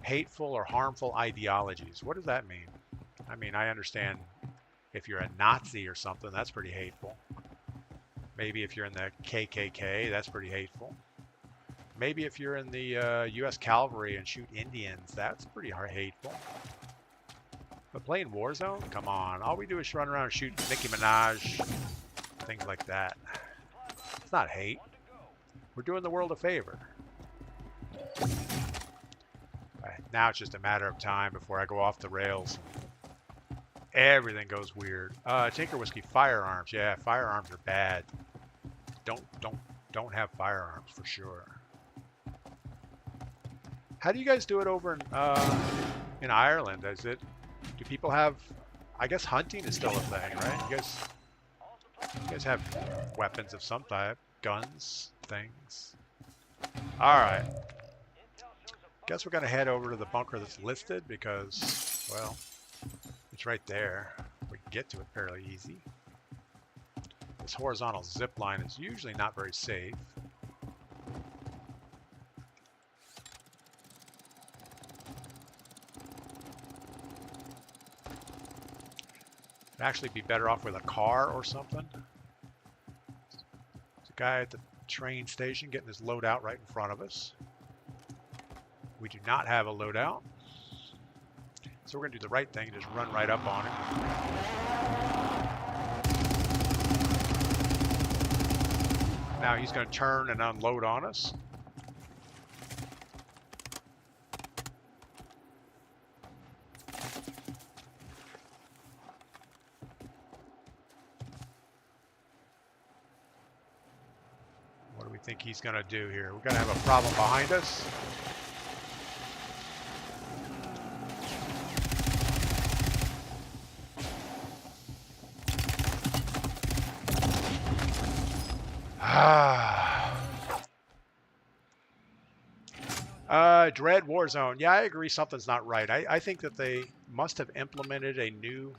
hateful or harmful ideologies. What does that mean? I mean, I understand if you're a Nazi or something, that's pretty hateful. Maybe if you're in the KKK, that's pretty hateful. Maybe if you're in the U.S. Cavalry and shoot Indians, that's pretty hateful. But playing Warzone? Come on. All we do is run around and shoot Nicki Minaj, things like that. It's not hate. We're doing the world a favor. Now it's just a matter of time before I go off the rails. Everything goes weird. Tinker Whiskey, firearms. Yeah, firearms are bad. Don't have firearms for sure. How do you guys do it over in Ireland? Do people have? I guess hunting is still a thing, right? You guys have weapons of some type, guns, things. All right. Guess we're gonna head over to the bunker that's listed because, well, it's right there. We can get to it fairly easy. This horizontal zip line is usually not very safe. It'd actually be better off with a car or something. There's a guy at the train station getting his loadout right in front of us. We do not have a loadout. So we're going to do the right thing and just run right up on him. Now he's going to turn and unload on us. What do we think he's going to do here? We're going to have a problem behind us. Dread Warzone. Yeah, I agree something's not right. I think that they must have implemented a new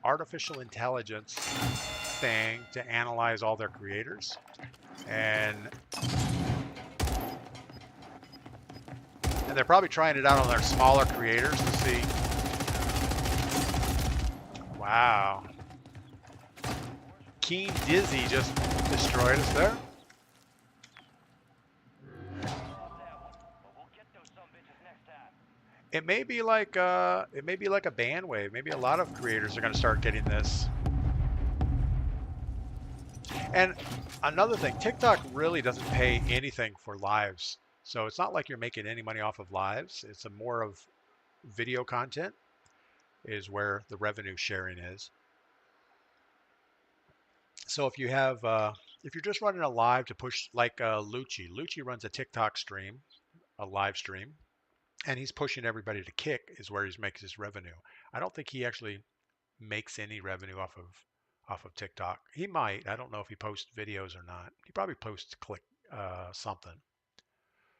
artificial intelligence thing to analyze all their creators. And they're probably trying it out on their smaller creators to see. Wow. Keen Dizzy just destroyed us there. It may be like a ban wave. Maybe a lot of creators are going to start getting this. And another thing, TikTok really doesn't pay anything for lives. So it's not like you're making any money off of lives. It's a more of video content is where the revenue sharing is. So if you have, if you're just running a live to push, like Lucci runs a TikTok stream, a live stream, and he's pushing everybody to kick is where he makes his revenue. I don't think he actually makes any revenue off off of TikTok. He might. I don't know if he posts videos or not. He probably posts something.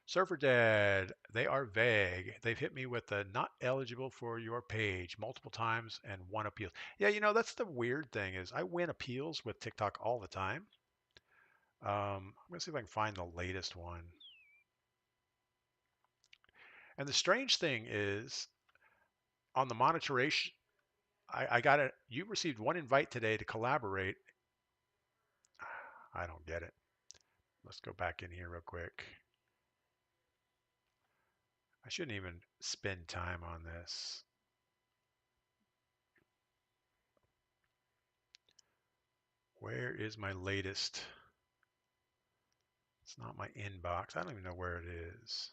Surfer Dead, they are vague. They've hit me with the not eligible for your page multiple times and won appeals. Yeah, you know, that's the weird thing is I win appeals with TikTok all the time. I'm going to see if I can find the latest one. And the strange thing is on the monitoration, I got it. You received one invite today to collaborate. I don't get it. Let's go back in here real quick. I shouldn't even spend time on this. Where is my latest? It's not my inbox. I don't even know where it is.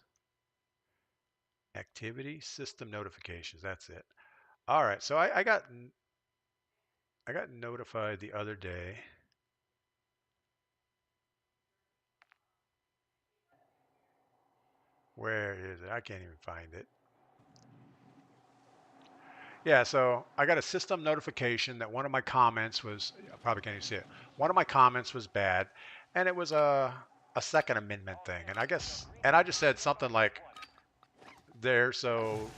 Activity, system notifications. That's it. All right. So I got notified the other day. Where is it? I can't even find it. Yeah, so I got a system notification that one of my comments was, I probably can't even see it. One of my comments was bad, and it was a Second Amendment thing. And I just said something like, they're so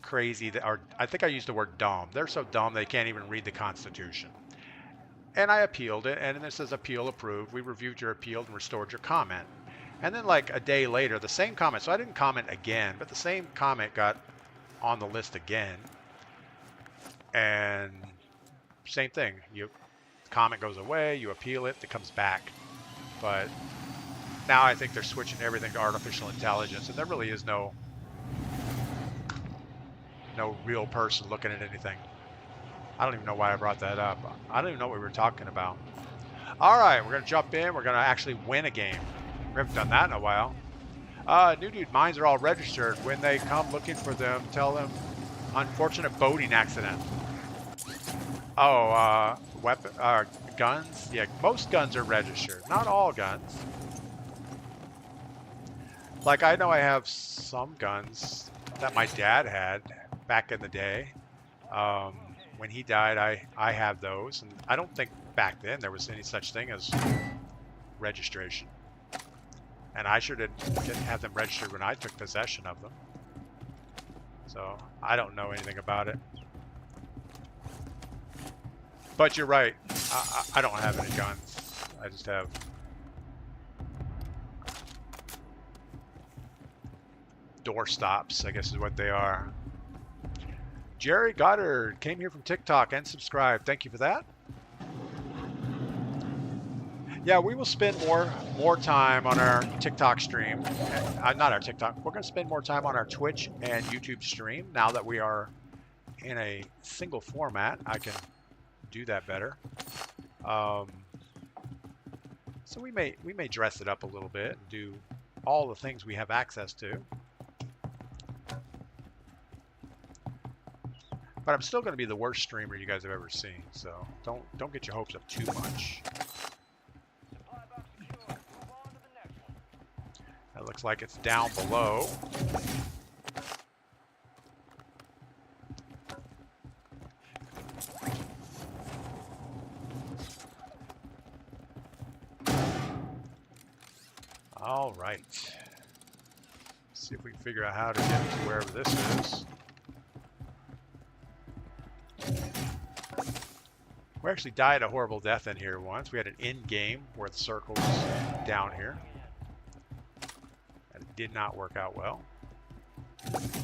crazy that, or I think I used the word dumb. They're so dumb they can't even read the Constitution. And I appealed it, and it says appeal approved. We reviewed your appeal and restored your comment. And then like a day later, the same comment, so I didn't comment again, but the same comment got on the list again. And same thing, the comment goes away, you appeal it, it comes back. But now I think they're switching everything to artificial intelligence, and there really is no real person looking at anything. I don't even know why I brought that up. I don't even know what we were talking about. All right, we're going to jump in. We're going to actually win a game. We haven't done that in a while. New dude, mines are all registered. When they come looking for them, tell them unfortunate boating accident. Oh, guns? Yeah, most guns are registered. Not all guns. Like, I know I have some guns that my dad had back in the day. When he died, I have those. And I don't think back then there was any such thing as registration. And I sure didn't have them registered when I took possession of them. So I don't know anything about it. But you're right. I don't have any guns. I just have door stops, I guess is what they are. Jerry Goddard came here from TikTok and subscribed. Thank you for that. Yeah, we will spend more time on our TikTok stream. Not our TikTok. We're going to spend more time on our Twitch and YouTube stream now that we are in a single format. I can do that better. So we may dress it up a little bit and do all the things we have access to. But I'm still going to be the worst streamer you guys have ever seen. So don't get your hopes up too much. That looks like it's down below. All right. Let's see if we can figure out how to get to wherever this is. We actually died a horrible death in here once. We had an end game where the circle was down here. That did not work out well. 2 supply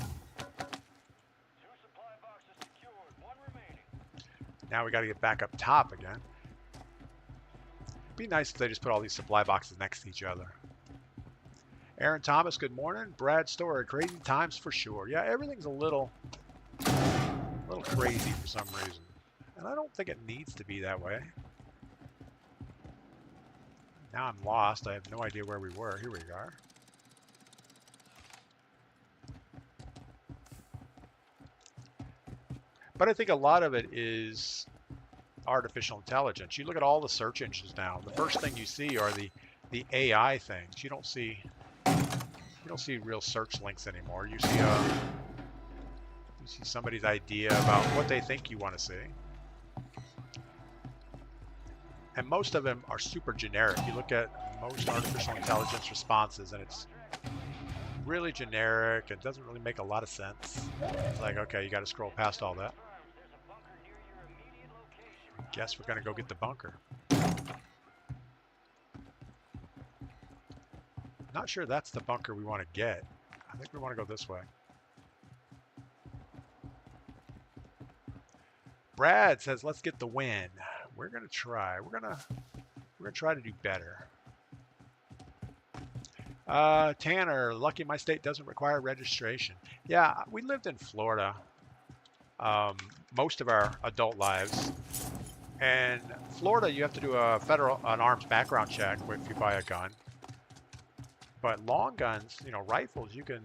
boxes secured, 1 remaining. Now we got to get back up top again. It'd be nice if they just put all these supply boxes next to each other. Aaron Thomas, good morning. Brad Story, crazy times for sure. Yeah, everything's a little crazy for some reason. And I don't think it needs to be that way. Now I'm lost. I have no idea where we were. Here we are. But I think a lot of it is artificial intelligence. You look at all the search engines now. The first thing you see are the AI things. You don't see real search links anymore. You see somebody's idea about what they think you want to see. And most of them are super generic. You look at most artificial intelligence responses and it's really generic. It doesn't really make a lot of sense. It's like, okay, you got to scroll past all that. Guess we're going to go get the bunker. Not sure that's the bunker we want to get. I think we want to go this way. Brad says, let's get the win. We're going to try. We're going to try to do better. Tanner, lucky my state doesn't require registration. Yeah, we lived in Florida most of our adult lives. And Florida, you have to do an arms background check if you buy a gun. But long guns, you know, rifles, you can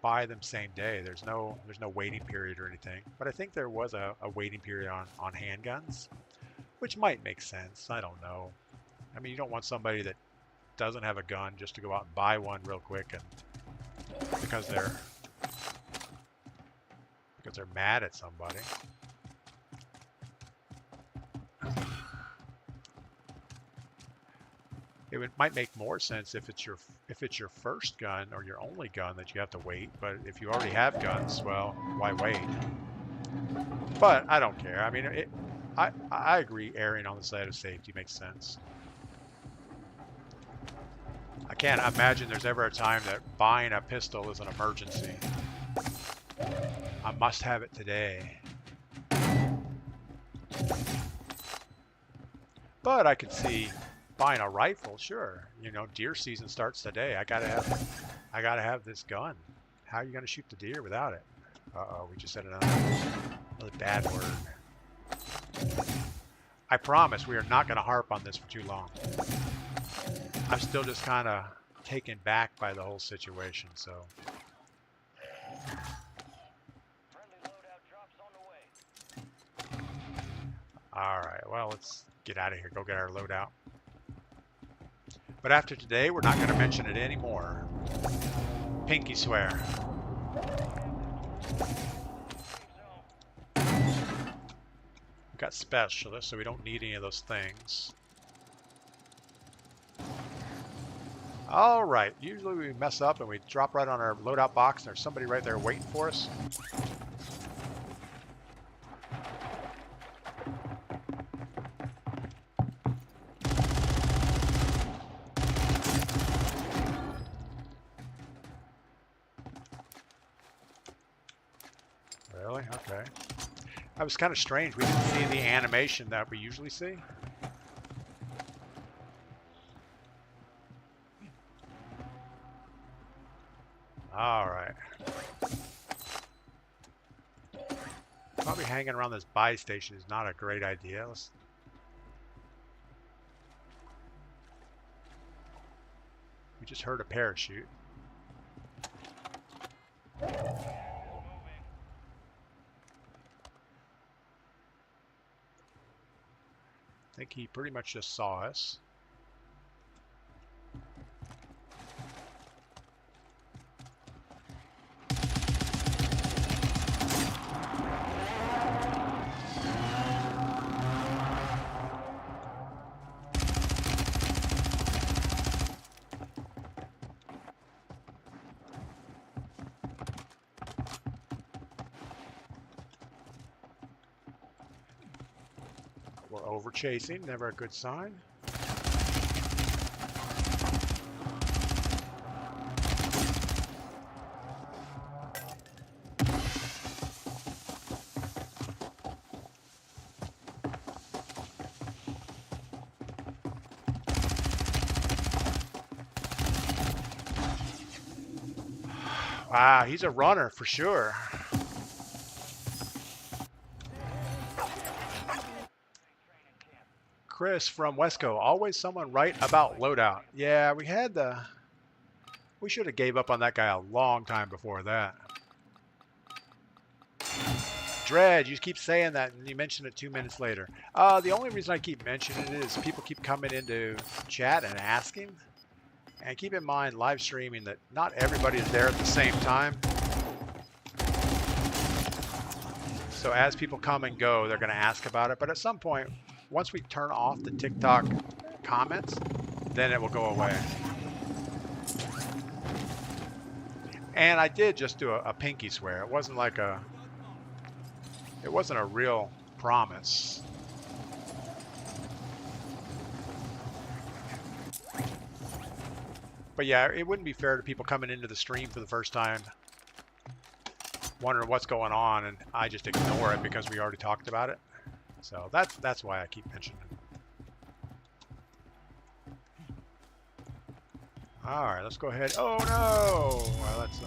buy them same day. There's no waiting period or anything. But I think there was a waiting period on handguns, which might make sense. I don't know. I mean, you don't want somebody that doesn't have a gun just to go out and buy one real quick and because they're mad at somebody. Might make more sense if it's your first gun or your only gun that you have to wait. But if you already have guns, well, why wait? But I don't care. I mean, I agree. Erring on the side of safety makes sense. I can't imagine there's ever a time that buying a pistol is an emergency. I must have it today. But I could see buying a rifle, sure. You know, deer season starts today. I gotta have this gun. How are you gonna shoot the deer without it? Uh-oh, we just said another bad word. I promise we are not gonna harp on this for too long. I'm still just kind of taken back by the whole situation, so. All right, well, let's get out of here. Go get our loadout. But after today, we're not going to mention it anymore. Pinky swear. We got specialists, so we don't need any of those things. All right, usually we mess up and we drop right on our loadout box and there's somebody right there waiting for us. Really? Okay. That was kind of strange. We didn't see the animation that we usually see. All right. Probably hanging around this buy station is not a great idea. We just heard a parachute. I think he pretty much just saw us. We're over chasing, never a good sign. Wow, he's a runner for sure. Chris from Wesco, always someone right about loadout. Yeah, we should have gave up on that guy a long time before that. Dread, you keep saying that and you mention it 2 minutes later. The only reason I keep mentioning it is people keep coming into chat and asking. And keep in mind, live streaming, that not everybody is there at the same time. So as people come and go, they're going to ask about it. But at some point, once we turn off the TikTok comments, then it will go away. And I did just do a pinky swear. It wasn't like it wasn't a real promise. But yeah, it wouldn't be fair to people coming into the stream for the first time, wondering what's going on, and I just ignore it because we already talked about it. So that's why I keep mentioning it. All right, let's go ahead. Oh no! Well, that's.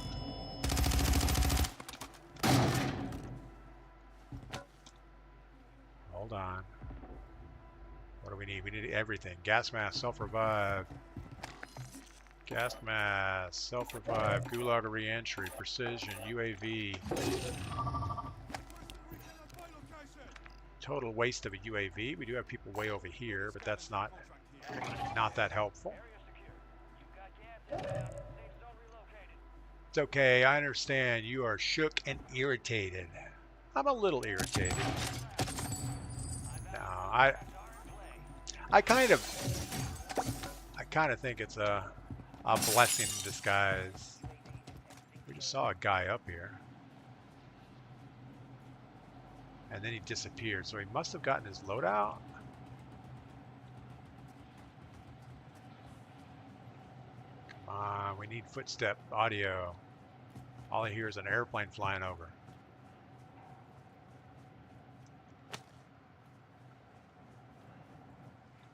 Hold on. What do we need? We need everything. Gas mask, self-revive. Gas mask, self-revive, gulag re-entry, precision, UAV. Total waste of a UAV. We do have people way over here, but that's not that helpful. It's okay, I understand you are shook and irritated. I'm a little irritated. No, I kind of think it's a blessing in disguise. We just saw a guy up here. And then he disappeared, so he must have gotten his loadout. Come on, we need footstep audio. All I hear is an airplane flying over.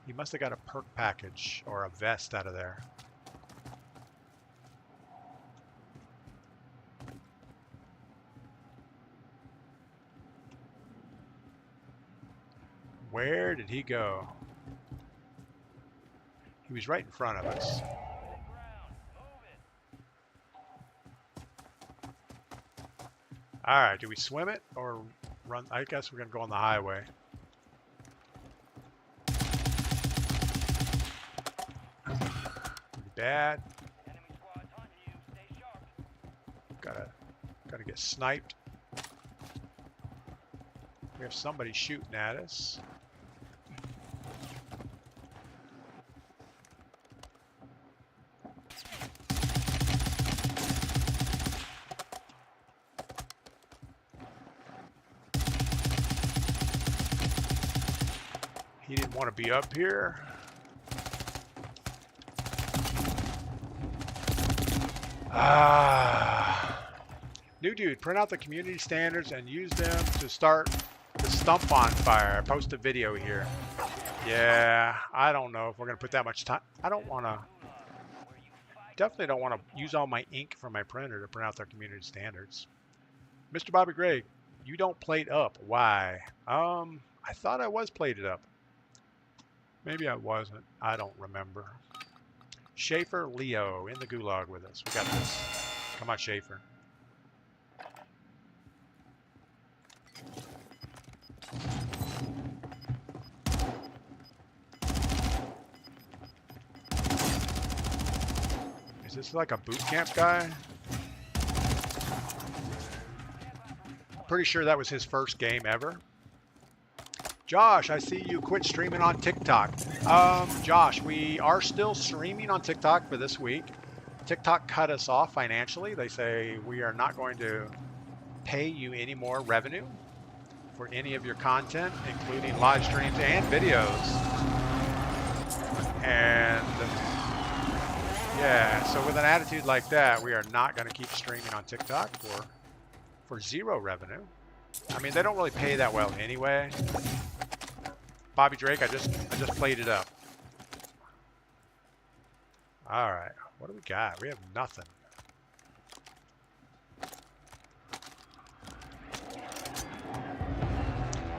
He must have got a perk package or a vest out of there. Where did he go? He was right in front of us. All right, do we swim it or run? I guess we're gonna go on the highway. Pretty bad. Gotta get sniped. We have somebody shooting at us. He didn't want to be up here. New dude, print out the community standards and use them to start the stump on fire. Post a video here. Yeah, I don't know if we're going to put that much time. I don't want to. Definitely don't want to use all my ink from my printer to print out their community standards. Mr. Bobby Gray, you don't plate up. Why? I thought I was plated up. Maybe I wasn't. I don't remember. Schaefer Leo in the gulag with us. We got this. Come on, Schaefer. Is this like a boot camp guy? Pretty sure that was his first game ever. Josh, I see you quit streaming on TikTok. Josh, we are still streaming on TikTok for this week. TikTok cut us off financially. They say we are not going to pay you any more revenue for any of your content, including live streams and videos. And yeah, so with an attitude like that, we are not going to keep streaming on TikTok for zero revenue. I mean, they don't really pay that well anyway. Bobby Drake, I just played it up. All right, what do we got? We have nothing.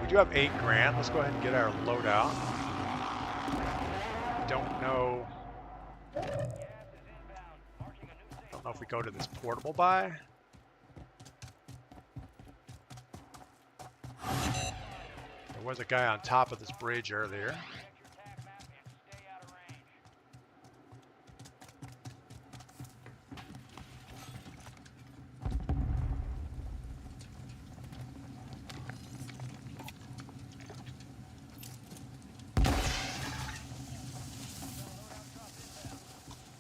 We do have 8 grand. Let's go ahead and get our loadout. Don't know if we go to this portable buy. There was a guy on top of this bridge earlier.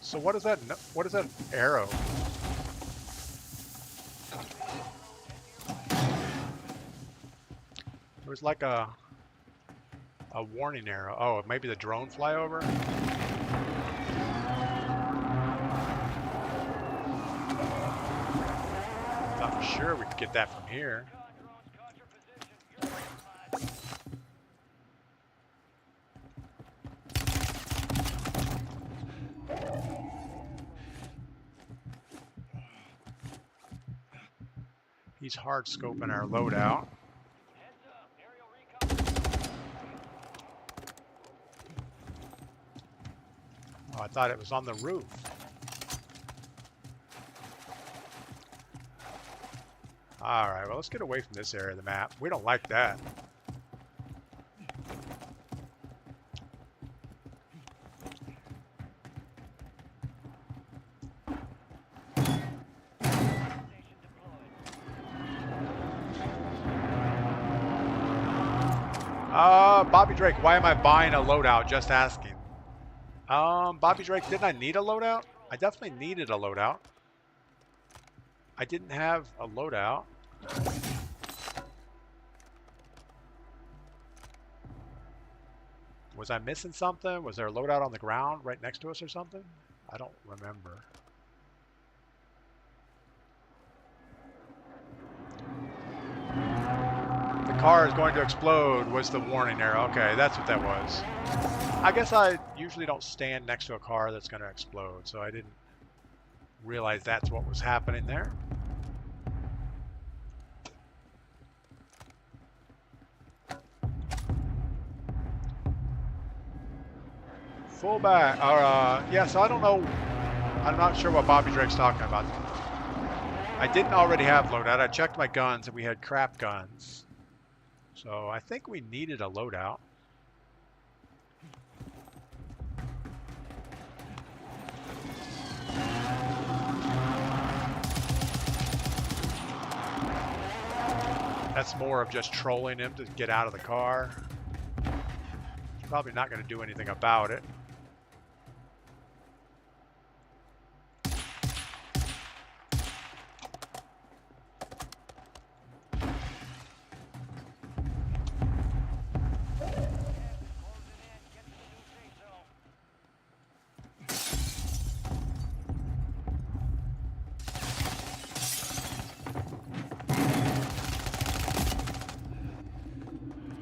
So what is that? What is that arrow? There was like a warning arrow. Oh, maybe the drone flyover? Thought for sure we could get that from here. He's hard scoping our loadout. Oh, I thought it was on the roof. All right, well, let's get away from this area of the map. We don't like that. Bobby Drake, why am I buying a loadout? Just asking. Bobby Drake, didn't I need a loadout? I definitely needed a loadout. I didn't have a loadout. Was I missing something? Was there a loadout on the ground right next to us or something? I don't remember. The car is going to explode was the warning arrow. Okay, that's what that was. I guess I usually don't stand next to a car that's going to explode, so I didn't realize that's what was happening there. Fullback. Yeah, so I don't know. I'm not sure what Bobby Drake's talking about. I didn't already have loadout. I checked my guns and we had crap guns. So I think we needed a loadout. That's more of just trolling him to get out of the car. He's probably not going to do anything about it.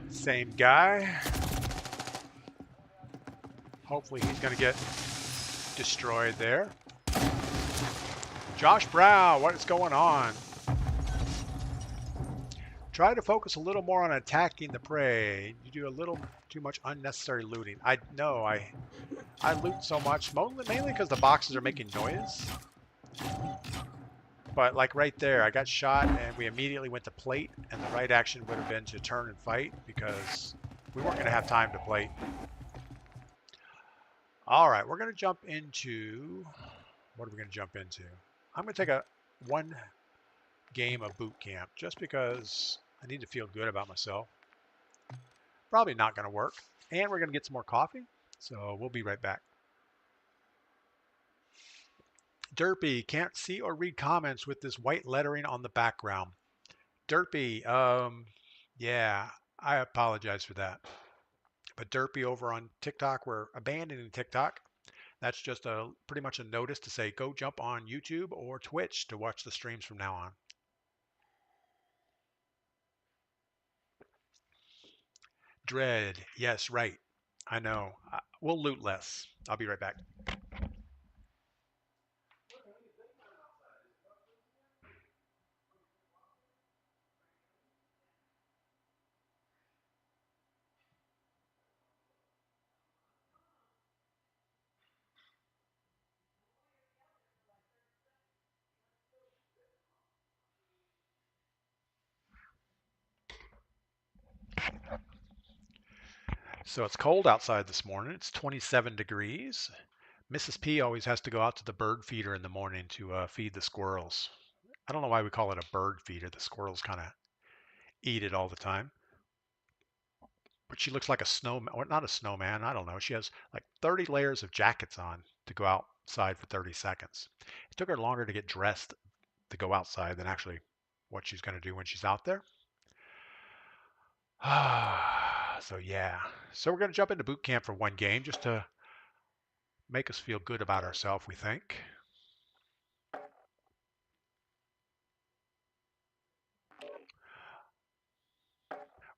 Same guy. Hopefully he's going to get destroyed there. Josh Brown, what is going on? Try to focus a little more on attacking the prey. You do a little too much unnecessary looting. I know I loot so much, mainly because the boxes are making noise. But like right there, I got shot and we immediately went to plate, and the right action would have been to turn and fight because we weren't going to have time to plate. All right, we're going to jump into, what are we going to jump into? I'm going to take one game of boot camp just because I need to feel good about myself. Probably not going to work. And we're going to get some more coffee, so we'll be right back. Derpy, can't see or read comments with this white lettering on the background. Derpy, yeah, I apologize for that. But Derpy over on TikTok, we're abandoning TikTok. That's just pretty much a notice to say go jump on YouTube or Twitch to watch the streams from now on. Dread, yes, right. I know. We'll loot less. I'll be right back. So it's cold outside this morning. It's 27 degrees. Mrs. P always has to go out to the bird feeder in the morning to feed the squirrels. I don't know why we call it a bird feeder. The squirrels kind of eat it all the time. But she looks like a snowman, or not a snowman, I don't know. She has like 30 layers of jackets on to go out outside for 30 seconds. It took her longer to get dressed to go outside than actually what she's going to do when she's out there. So yeah. So we're going to jump into boot camp for one game just to make us feel good about ourselves, we think.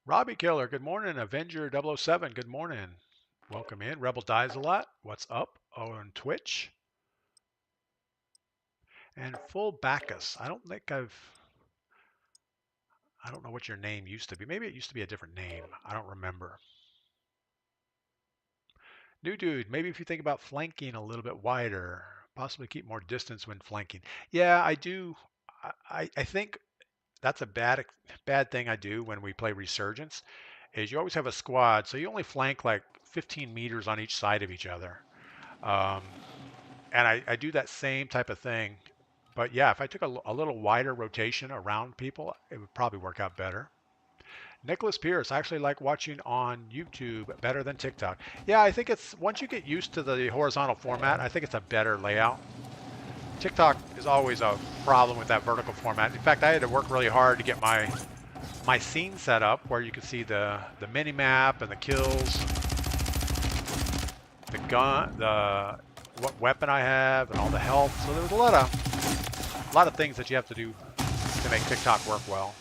Robbie Killer, good morning. Avenger 007, good morning. Welcome in. Rebel Dies a Lot, what's up on Twitch? And Full Bacchus, I don't know what your name used to be. Maybe it used to be a different name. I don't remember. New dude, maybe if you think about flanking a little bit wider, possibly keep more distance when flanking. Yeah, I do. I think that's a bad thing I do when we play Resurgence, is you always have a squad, so you only flank like 15 meters on each side of each other. And I do that same type of thing. But yeah, if I took a little wider rotation around people, it would probably work out better. Nicholas Pierce, I actually like watching on YouTube better than TikTok. Yeah, I think it's, once you get used to the horizontal format, I think it's a better layout. TikTok is always a problem with that vertical format. In fact, I had to work really hard to get my scene set up where you can see the mini map and the kills, the gun, what weapon I have, and all the health. So there was a lot of things that you have to do to make TikTok work well.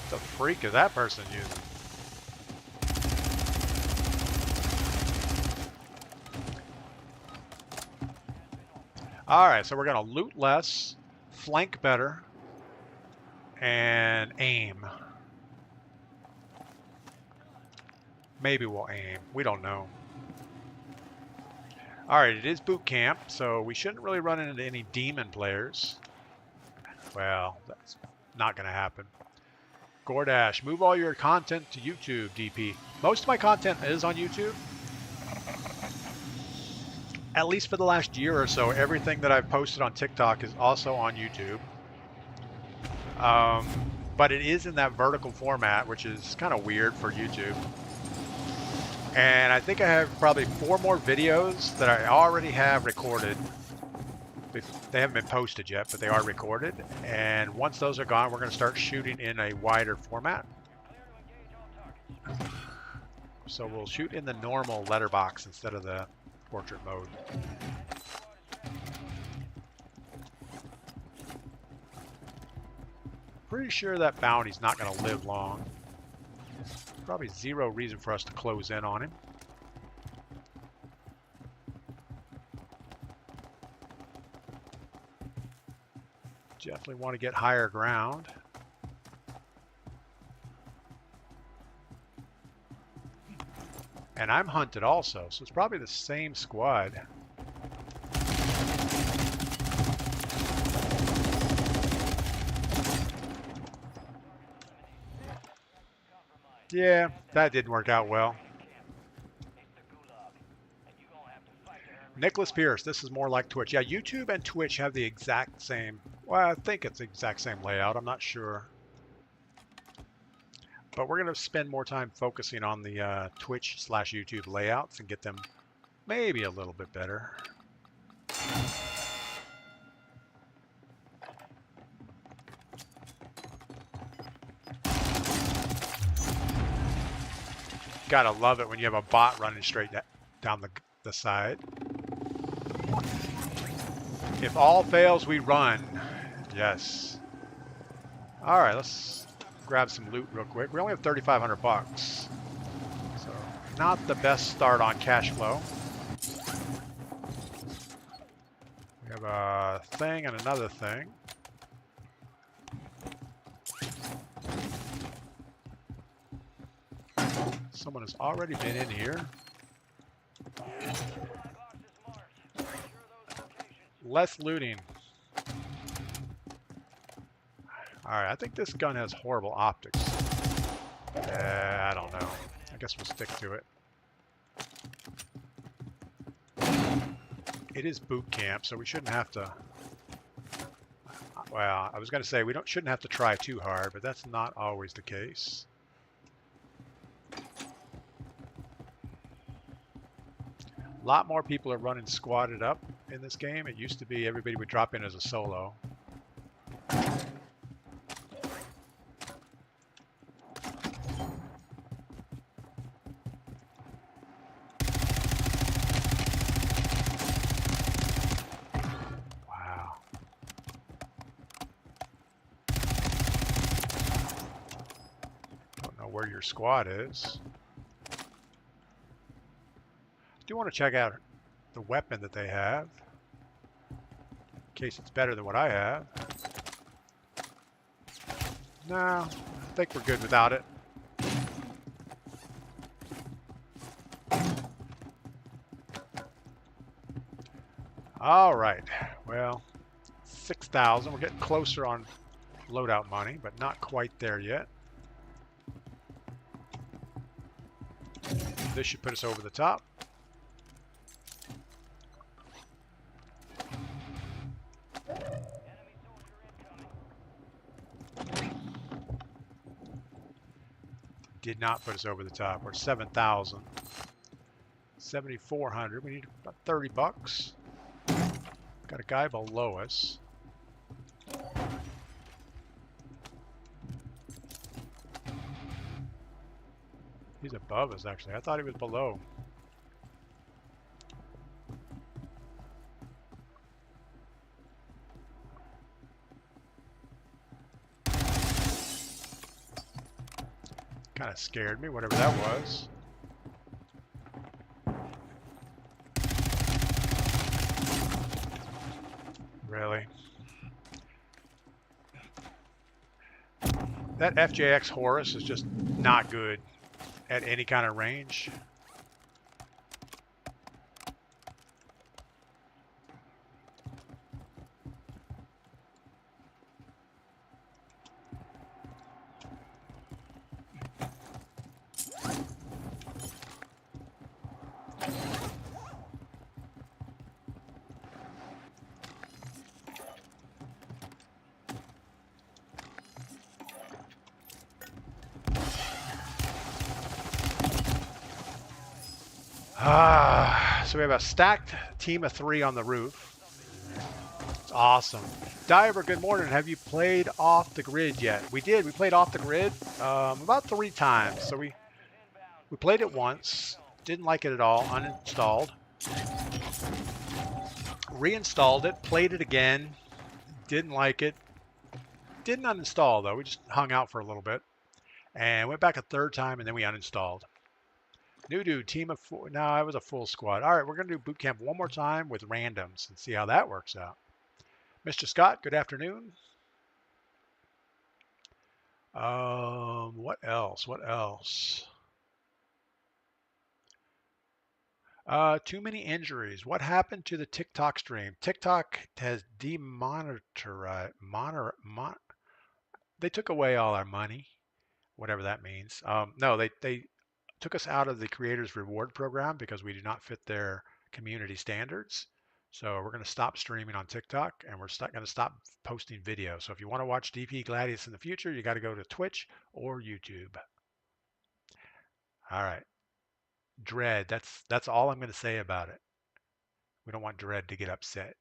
What the freak is that person using? All right, so we're gonna loot less, flank better, and aim. Maybe we'll aim. We don't know. All right, it is boot camp, so we shouldn't really run into any demon players. Well, that's not going to happen. Gordash, move all your content to YouTube, DP. Most of my content is on YouTube. At least for the last year or so, everything that I've posted on TikTok is also on YouTube. But it is in that vertical format, which is kind of weird for YouTube. And I think I have probably 4 more videos that I already have recorded. They haven't been posted yet, but they are recorded. And once those are gone, we're going to start shooting in a wider format. So we'll shoot in the normal letterbox instead of the portrait mode. Pretty sure that bounty's not going to live long. Probably zero reason for us to close in on him. Definitely want to get higher ground. And I'm hunted also, so it's probably the same squad. Yeah, that didn't work out well. Nicholas Pierce, this is more like Twitch. Yeah, YouTube and Twitch have the exact same, well, I think it's the exact same layout. I'm not sure. But we're going to spend more time focusing on the Twitch/YouTube layouts and get them maybe a little bit better. Gotta love it when you have a bot running straight down the side. If all fails, we run. Yes. All right, let's grab some loot real quick. We only have 3,500 bucks, so not the best start on cash flow. We have a thing and another thing. Someone has already been in here. Less looting. Alright, I think this gun has horrible optics. I don't know. I guess we'll stick to it. It is boot camp, so we shouldn't have to... Well, I was going to say we shouldn't have to try too hard, but that's not always the case. A lot more people are running squatted up in this game. It used to be everybody would drop in as a solo. Wow. Don't know where your squad is. I do want to check out the weapon that they have, in case it's better than what I have. No, I think we're good without it. All right, well, 6,000. We're getting closer on loadout money, but not quite there yet. This should put us over the top. Did not put us over the top. We're at 7,000. 7,400. We need about 30 bucks. Got a guy below us. He's above us, actually. I thought he was below. Kind of scared me, whatever that was. Really? That FJX Horus is just not good at any kind of range. So we have a stacked team of 3 on the roof. It's awesome. Diver, good morning. Have you played Off the Grid yet? We did. We played Off the Grid about 3 times. So we played it once. Didn't like it at all. Uninstalled. Reinstalled it. Played it again. Didn't like it. Didn't uninstall, though. We just hung out for a little bit. And went back a 3rd time, and then we uninstalled. New dude, team of 4. No, I was a full squad. All right, we're going to do boot camp one more time with randoms and see how that works out. Mr. Scott, good afternoon. What else? What else? Too many injuries. What happened to the TikTok stream? TikTok has demonetized. They took away all our money, whatever that means. No, they took us out of the creators reward program because we do not fit their community standards. So we're going to stop streaming on TikTok, and we're going to stop posting videos. So if you want to watch DPGladius in the future, you got to go to Twitch or YouTube. All right. Dread. That's all I'm going to say about it. We don't want Dread to get upset.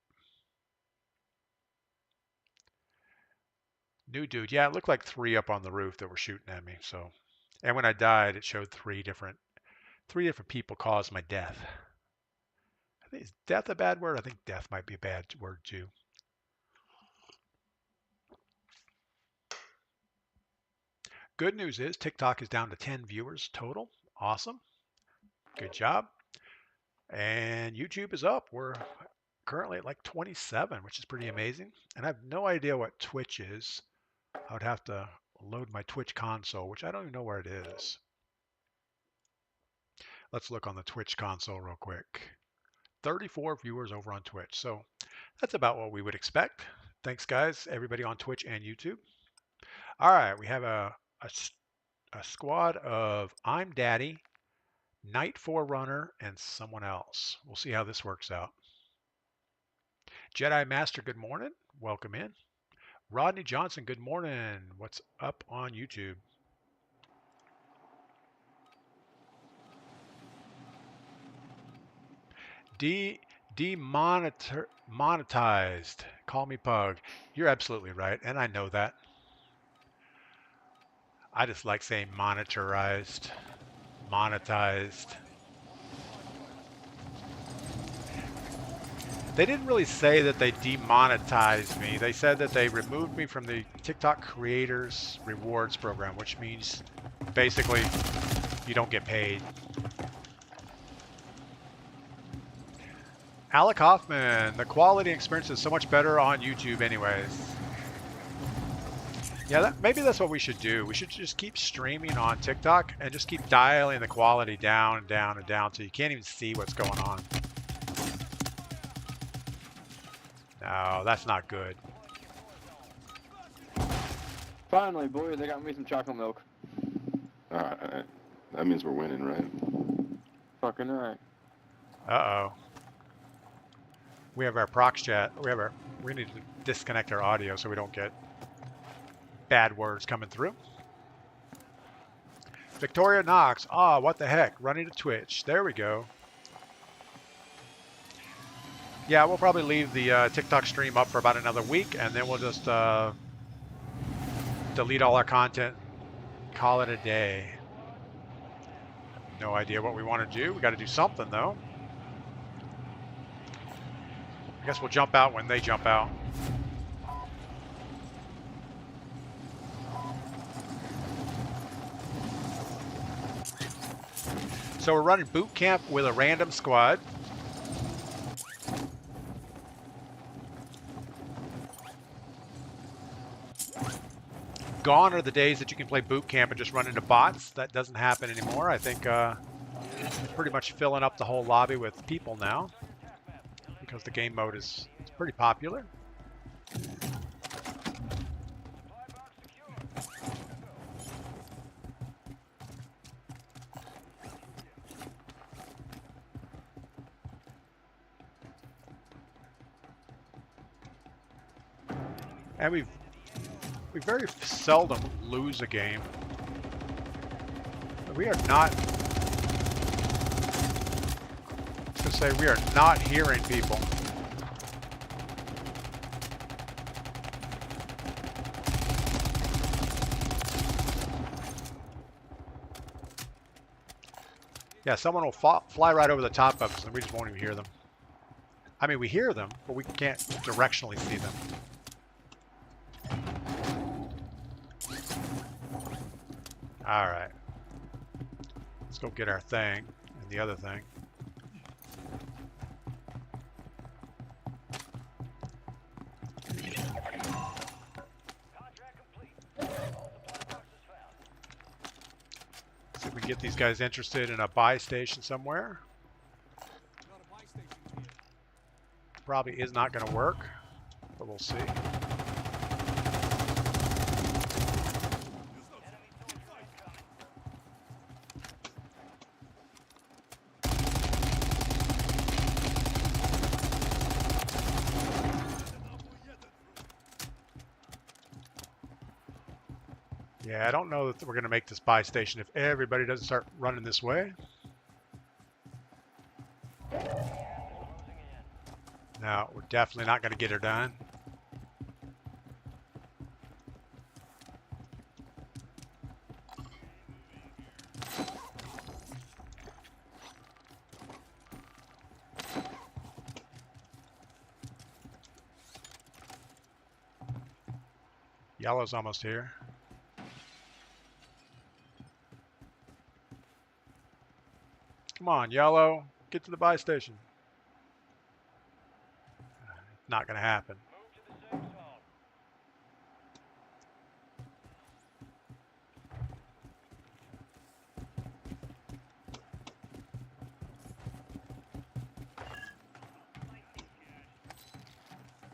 New dude. Yeah, it looked like 3 up on the roof that were shooting at me. So, and when I died, it showed 3 different people caused my death. I think, is death a bad word? I think death might be a bad word too. Good news is TikTok is down to 10 viewers total. Awesome. Good job. And YouTube is up. We're currently at like 27, which is pretty amazing. And I have no idea what Twitch is. I would have to load my Twitch console, which I don't even know where it is. Let's look on the Twitch console real quick. 34 viewers over on Twitch. So that's about what we would expect. Thanks, guys, everybody on Twitch and YouTube. All right, we have a squad of I'm Daddy, Night Forerunner, and someone else. We'll see how this works out. Jedi Master, good morning. Welcome in. Rodney Johnson, good morning. What's up on YouTube? Demonetized. Call me Pug. You're absolutely right, and I know that. I just like saying monetized. They didn't really say that they demonetized me. They said that they removed me from the TikTok Creators Rewards Program, which means basically you don't get paid. Alec Hoffman, the quality and experience is so much better on YouTube anyways. Yeah, maybe that's what we should do. We should just keep streaming on TikTok and just keep dialing the quality down and down and down so you can't even see what's going on. No, that's not good. Finally, boys, they got me some chocolate milk. Alright. That means we're winning, right? Fucking right. Uh-oh. We have our prox chat. We need to disconnect our audio so we don't get bad words coming through. Victoria Knox. Ah, what the heck? Running to Twitch. There we go. Yeah, we'll probably leave the TikTok stream up for about another week, and then we'll just delete all our content, call it a day. No idea what we want to do. We got to do something, though. I guess we'll jump out when they jump out. So we're running boot camp with a random squad. Gone are the days that you can play boot camp and just run into bots. That doesn't happen anymore. I think pretty much filling up the whole lobby with people now because the game mode is pretty popular. And we very seldom lose a game. We are not, I was gonna say, we are not hearing people. Yeah, someone will fly right over the top of us and we just won't even hear them. I mean, we hear them, but we can't directionally see them. All right, let's go get our thing and the other thing. See if we can get these guys interested in a buy station somewhere. Probably is not going to work, but we'll see. Yeah, I don't know that we're going to make this buy station if everybody doesn't start running this way. No, we're definitely not going to get her done. Yellow's almost here. Come on, Yellow. Get to the buy station. Not going to happen.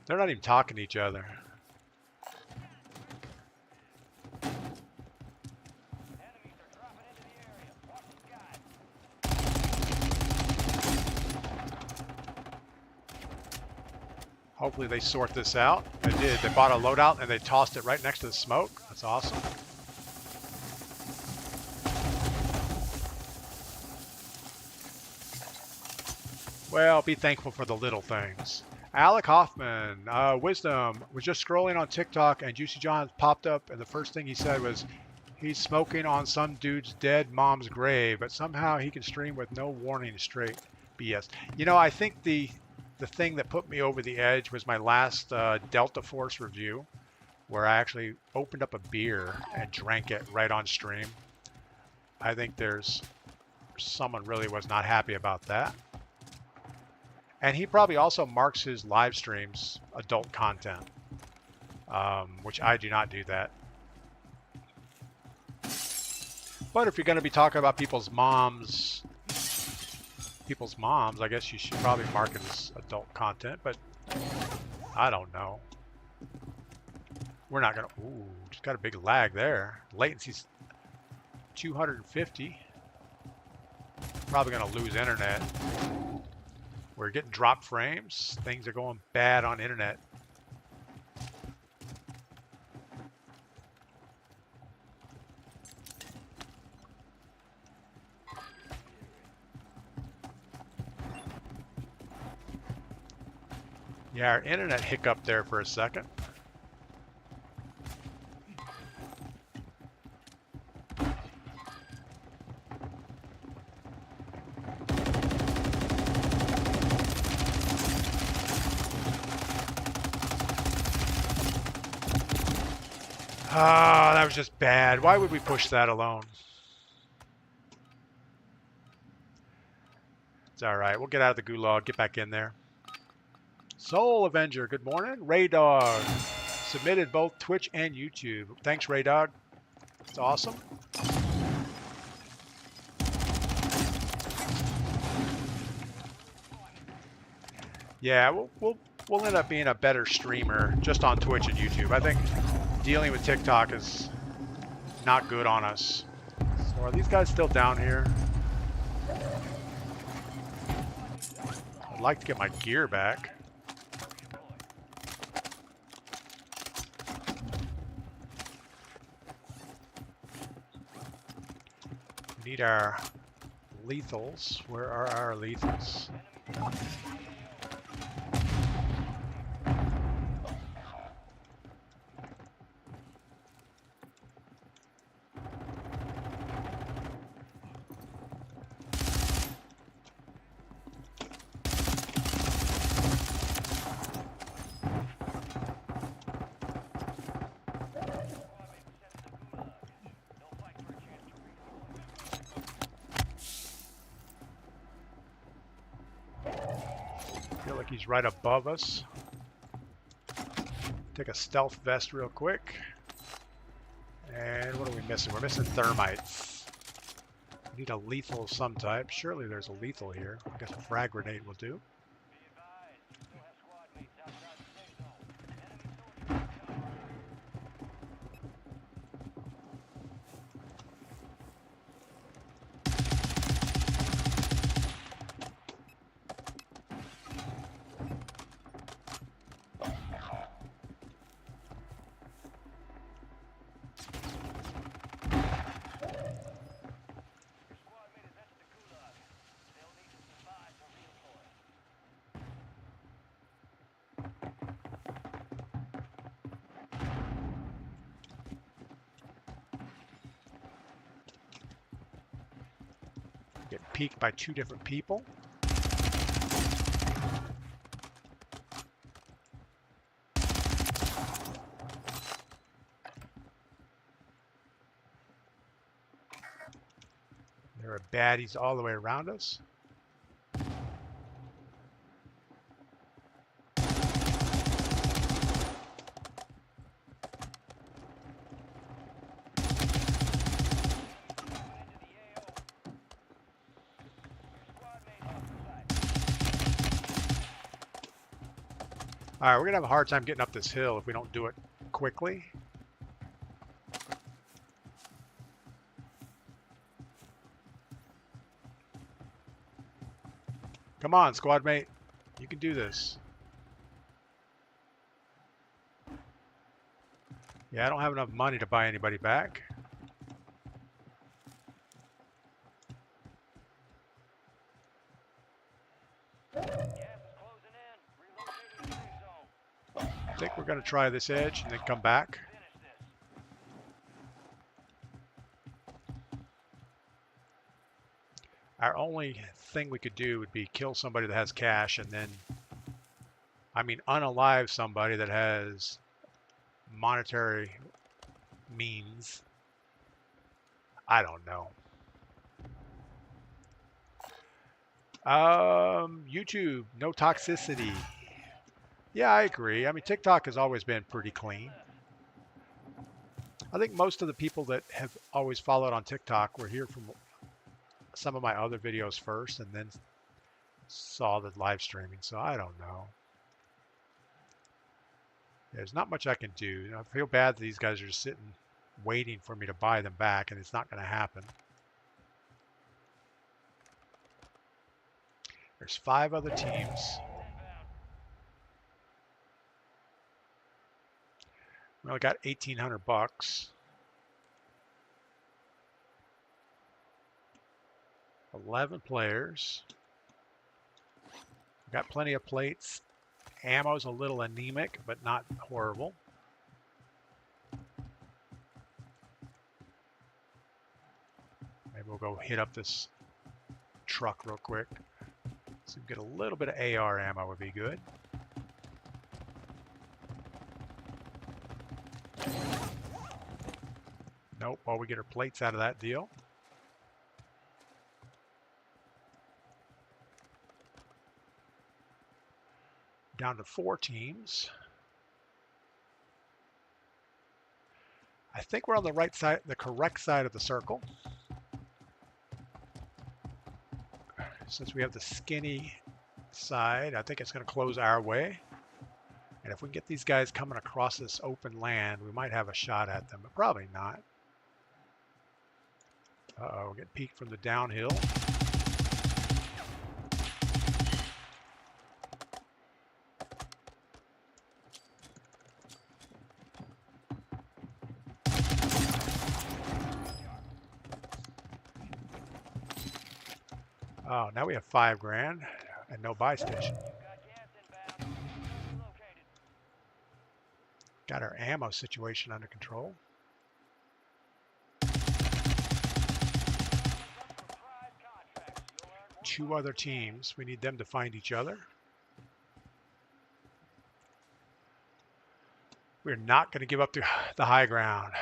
They're not even talking to each other. Hopefully they sort this out. They did. They bought a loadout and they tossed it right next to the smoke. That's awesome. Well, be thankful for the little things. Alec Hoffman, Wisdom, was just scrolling on TikTok and Juicy John popped up and the first thing he said was, he's smoking on some dude's dead mom's grave, but somehow he can stream with no warning. Straight BS. You know, I think the thing that put me over the edge was my last Delta Force review, where I actually opened up a beer and drank it right on stream. I think someone really was not happy about that. And he probably also marks his live streams adult content, which I do not do that. But if you're going to be talking about people's moms, I guess you should probably mark it as adult content, but I don't know. We're not going to... Ooh, just got a big lag there. Latency's 250. Probably going to lose internet. We're getting drop frames. Things are going bad on internet. Yeah, our internet hiccuped there for a second. Ah, that was just bad. Why would we push that alone? It's all right. We'll get out of the gulag, get back in there. Soul Avenger, good morning. Ray Dog submitted both Twitch and YouTube. Thanks, Ray Dog. It's awesome. Yeah, we'll end up being a better streamer just on Twitch and YouTube. I think dealing with TikTok is not good on us. So are these guys still down here? I'd like to get my gear back. We need our lethals. Where are our lethals? He's right above us. Take a stealth vest real quick. And what are we missing? We're missing thermites. We need a lethal of some type. Surely there's a lethal here. I guess a frag grenade will do. Get peeked by two different people. There are baddies all the way around us. All right, we're gonna have a hard time getting up this hill if we don't do it quickly. Come on, squad mate. You can do this. Yeah, I don't have enough money to buy anybody back. Gas is closing in. Relocating the safe zone. I think we're going to try this edge and then come back. Finish this. Our only thing we could do would be kill somebody that has cash and then, unalive somebody that has monetary means. I don't know. YouTube, no toxicity. Yeah, I agree. TikTok has always been pretty clean. I think most of the people that have always followed on TikTok were here from some of my other videos first and then saw the live streaming, so I don't know. There's not much I can do. I feel bad that these guys are just sitting waiting for me to buy them back, and it's not going to happen. There's 5 other teams. We only got 1,800 bucks. 11 players. Got plenty of plates. Ammo's a little anemic, but not horrible. Maybe we'll go hit up this truck real quick. So we get a little bit of AR ammo would be good. Nope, while we get our plates out of that deal. Down to 4 teams. I think we're on the right side, the correct side of the circle. Since we have the skinny side, I think it's going to close our way. And if we can get these guys coming across this open land, we might have a shot at them, but probably not. Uh-oh, we'll get peeked from the downhill. Oh, now we have 5 grand and no buy station. Got our ammo situation under control. Two other teams. We need them to find each other. We're not going to give up the high ground.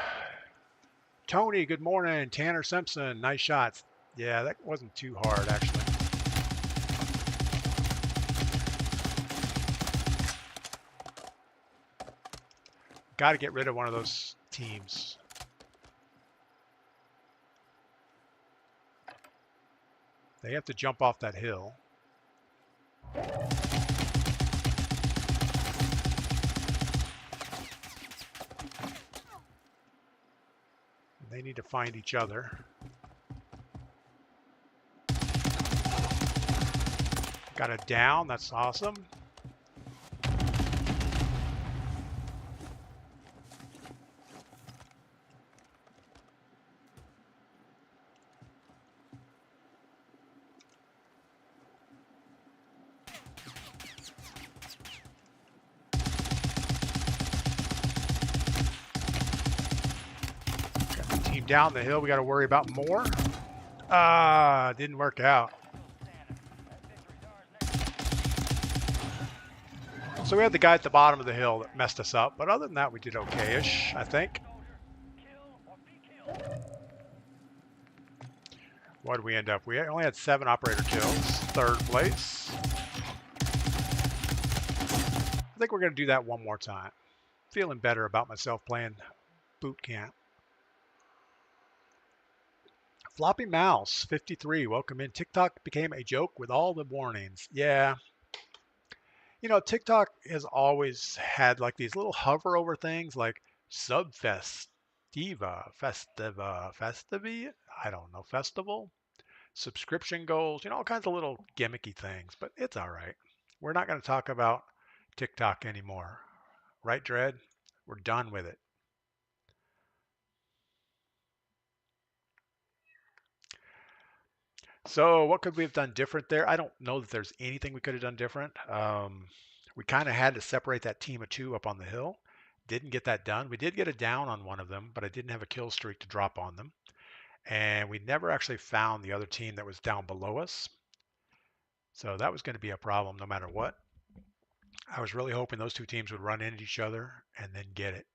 Tony, good morning. Tanner Simpson, nice shots. Yeah, that wasn't too hard, actually. Got to get rid of one of those teams. They have to jump off that hill. They need to find each other. Got it down, that's awesome. Got the team down the hill, we got to worry about more. Didn't work out. So we had the guy at the bottom of the hill that messed us up, but other than that, we did okay-ish, I think. What did we end up? We only had 7 operator kills, 3rd place. I think we're going to do that one more time. Feeling better about myself playing boot camp. Floppy Mouse, 53, welcome in. TikTok became a joke with all the warnings. Yeah. You know, TikTok has always had like these little hover over things like Subfestiva, Festivi, I don't know, Festival, subscription goals, all kinds of little gimmicky things, but it's all right. We're not going to talk about TikTok anymore. Right, Dread? We're done with it. So what could we have done different there? I don't know that there's anything we could have done different. We kind of had to separate that team of two up on the hill. Didn't get that done. We did get a down on one of them, but I didn't have a kill streak to drop on them. And we never actually found the other team that was down below us. So that was going to be a problem no matter what. I was really hoping those two teams would run into each other and then get it.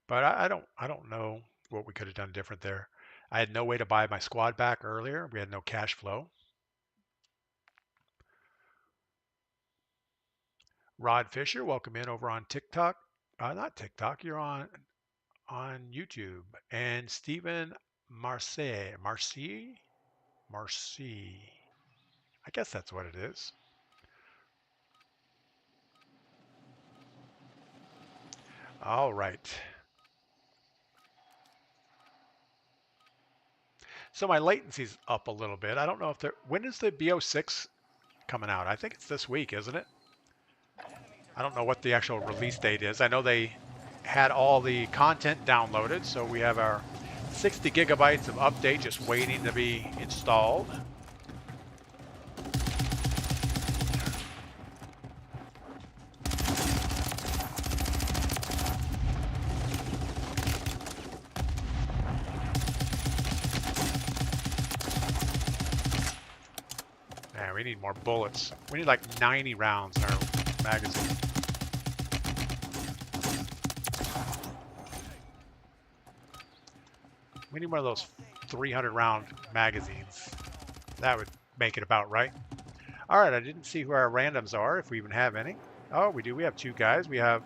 But I don't know what we could have done different there. I had no way to buy my squad back earlier. We had no cash flow. Rod Fisher, welcome in over on TikTok. Not TikTok, you're on YouTube. And Stephen Marcy. I guess that's what it is. All right. So my latency's up a little bit. I don't know if there. When is the BO6 coming out? I think it's this week, isn't it? I don't know what the actual release date is. I know they had all the content downloaded, so we have our 60 gigabytes of update just waiting to be installed. Man, we need more bullets. We need like 90 rounds in our magazine. We need one of those 300 round magazines. That would make it about right. All right, I didn't see who our randoms are, if we even have any. Oh, we do. We have two guys. We have,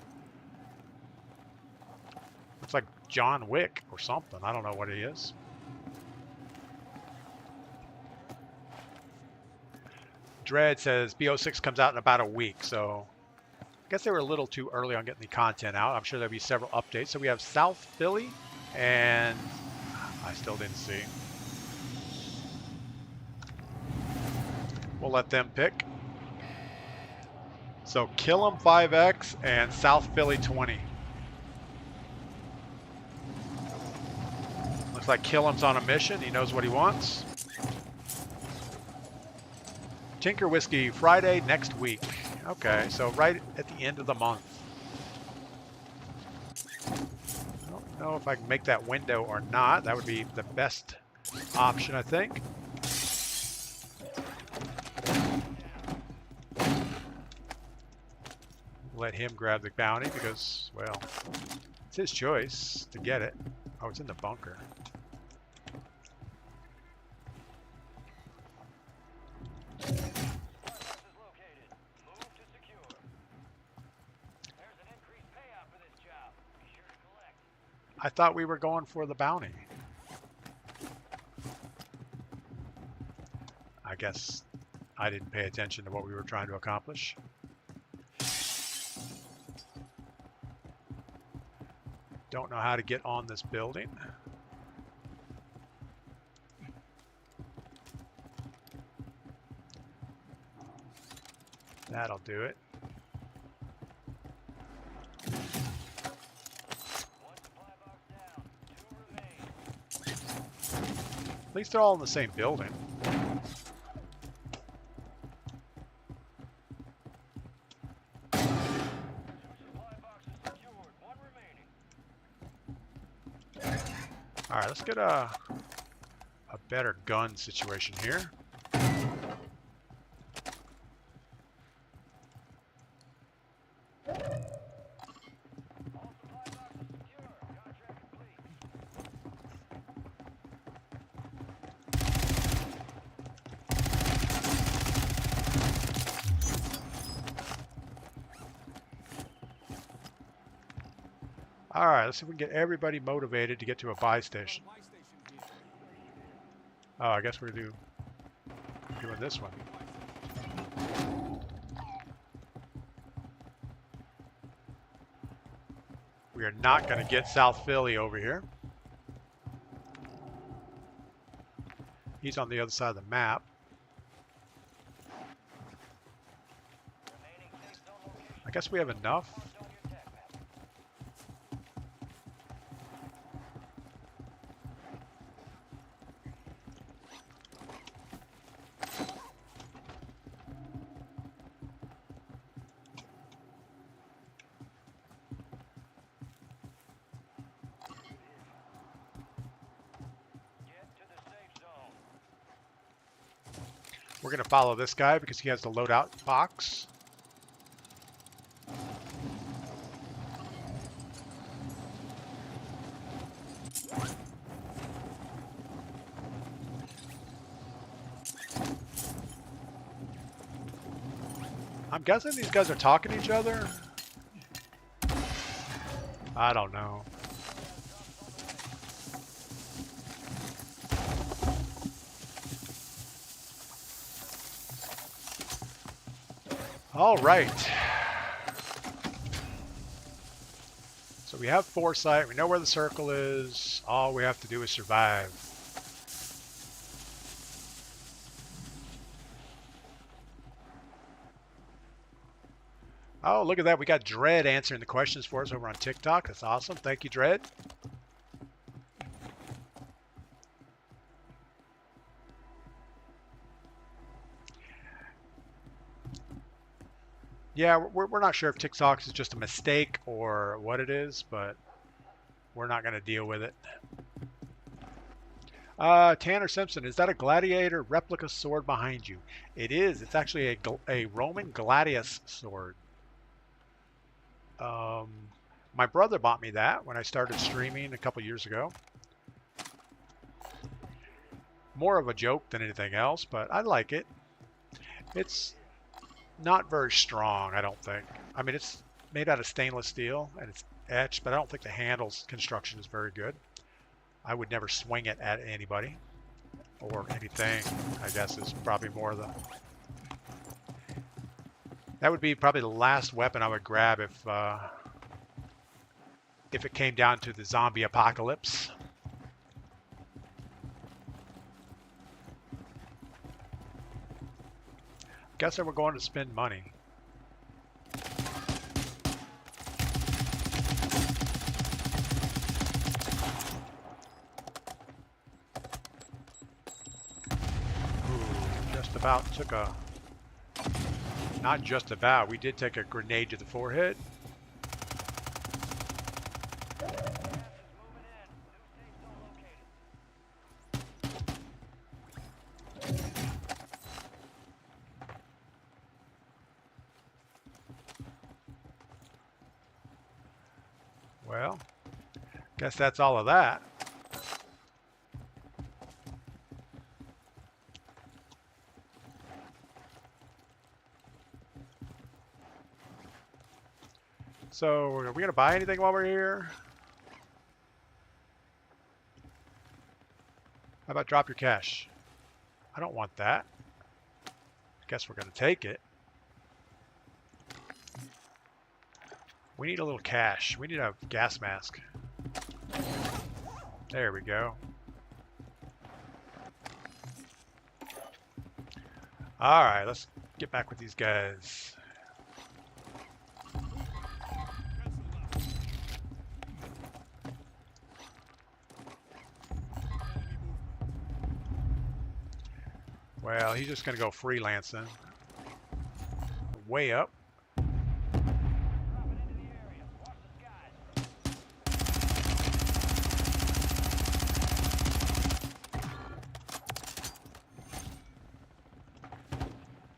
looks like John Wick or something. I don't know what he is. Dread says BO6 comes out in about a week, so I guess they were a little too early on getting the content out. I'm sure there'll be several updates. So we have South Philly, and I still didn't see. We'll let them pick. So Kill 'em 5X and South Philly 20. Looks like Kill 'em's on a mission. He knows what he wants. Tinker Whiskey, Friday next week. Okay, so right at the end of the month. I don't know if I can make that window or not. That would be the best option, I think. Let him grab the bounty because, well, it's his choice to get it. Oh, it's in the bunker. I thought we were going for the bounty. I guess I didn't pay attention to what we were trying to accomplish. Don't know how to get on this building. That'll do it. At least they're all in the same building. All right, let's get a better gun situation here. All right, let's see if we can get everybody motivated to get to a buy station. Oh, I guess we're doing this one. We are not going to get South Philly over here. He's on the other side of the map. I guess we have enough. We're going to follow this guy because he has the loadout box. I'm guessing these guys are talking to each other. I don't know. All right. So we have foresight. We know where the circle is. All we have to do is survive. Oh, look at that. We got Dread answering the questions for us over on TikTok. That's awesome. Thank you, Dread. Yeah, we're not sure if TikTok is just a mistake or what it is, but we're not going to deal with it. Tanner Simpson, is that a gladiator replica sword behind you? It is. It's actually a Roman gladius sword. My brother bought me that when I started streaming a couple years ago. More of a joke than anything else, but I like it. It's not very strong, I don't think. I mean, it's made out of stainless steel and it's etched, but I don't think the handle's construction is very good. I would never swing it at anybody or anything, I guess is probably more the... That would be probably the last weapon I would grab if it came down to the zombie apocalypse. Guess that we're going to spend money. Ooh, just about took a... Not just about, we did take a grenade to the forehead. Well, guess that's all of that. So, are we going to buy anything while we're here? How about drop your cash? I don't want that. Guess we're going to take it. We need a little cash. We need a gas mask. There we go. All right, let's get back with these guys. Well, he's just going to go freelancing. Way up.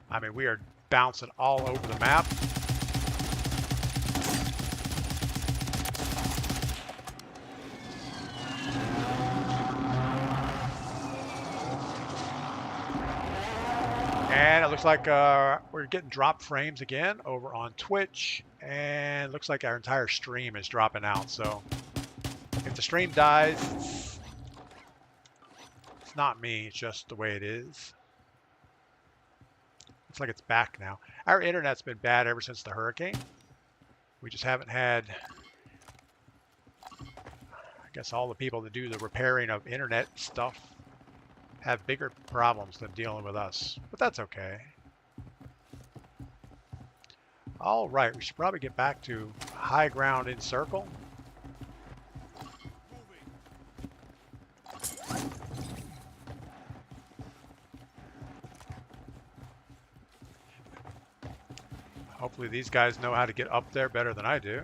I mean, we are bouncing all over the map. And it looks like we're getting drop frames again over on Twitch. And it looks like our entire stream is dropping out. So if the stream dies, it's not me. It's just the way it is. Looks like it's back now. Our internet's been bad ever since the hurricane. We just haven't had, I guess, all the people that do the repairing of internet stuff have bigger problems than dealing with us. But that's okay. All right, we should probably get back to high ground in circle. Hopefully these guys know how to get up there better than I do.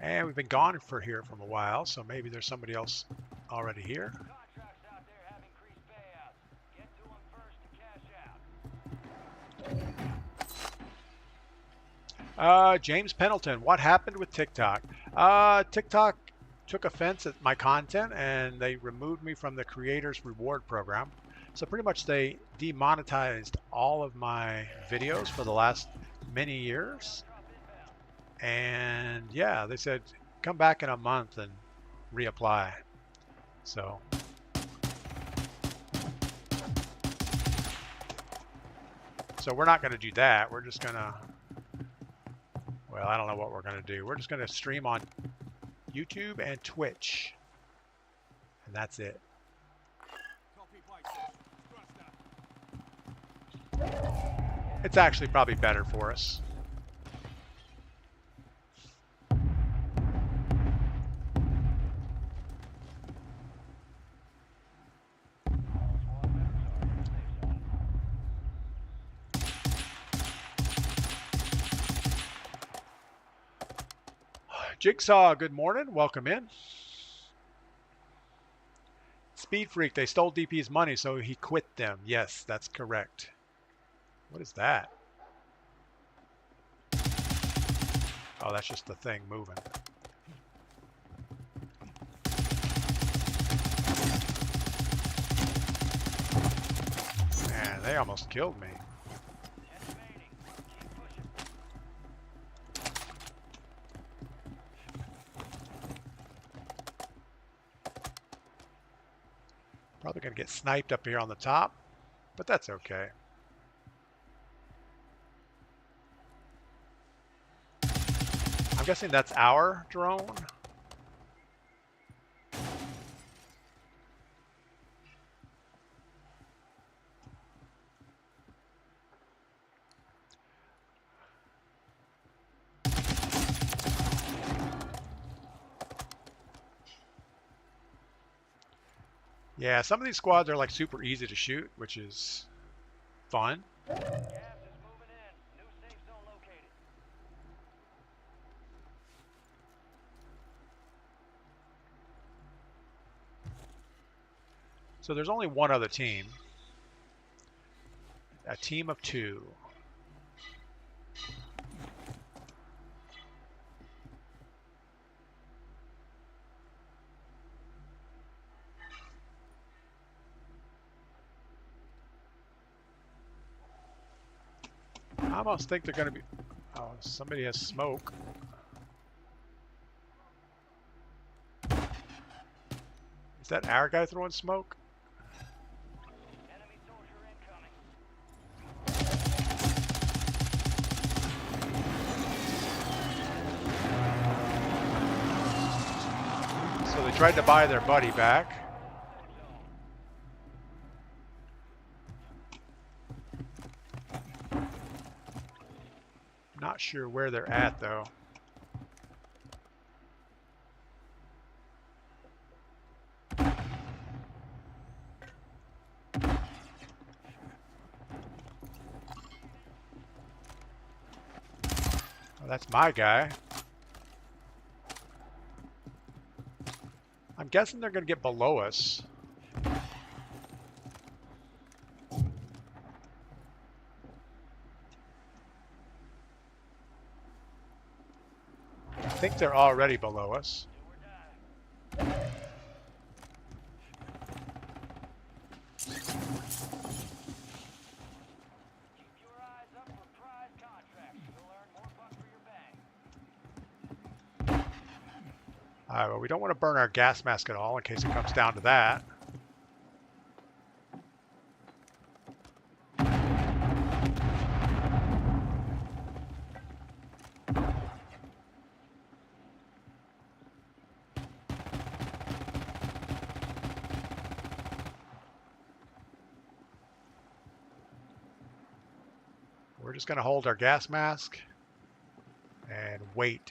And we've been gone for here from a while, so maybe there's somebody else already here. Contracts out there have increased payouts. Get to them first to cash out. James Pendleton, what happened with TikTok? TikTok took offense at my content and they removed me from the creators reward program. So pretty much they demonetized all of my videos for the last many years. And yeah, they said come back in a month and reapply. So we're not going to do that. We're just going to, well, I don't know what we're going to do. We're just going to stream on YouTube and Twitch. And that's it. It's actually probably better for us. Jigsaw, good morning. Welcome in. Speed Freak, they stole DP's money, so he quit them. Yes, that's correct. What is that? Oh, that's just the thing moving. Man, they almost killed me. Probably going to get sniped up here on the top, but that's okay. I'm guessing that's our drone. Yeah, some of these squads are like super easy to shoot, which is fun. Gas is moving in. New safe zone located. So there's only one other team. A team of two. I almost think they're going to be... Oh, somebody has smoke. Is that our guy throwing smoke? Enemy soldier incoming. So they tried to buy their buddy back. Not sure where they're at though. Oh, that's my guy. I'm guessing they're going to get below us. I think they're already below us. Keep your eyes up for prize contracts. You'll earn more bucks for your bang. Alright, well, we don't want to burn our gas mask at all in case it comes down to that. We're just going to hold our gas mask and wait.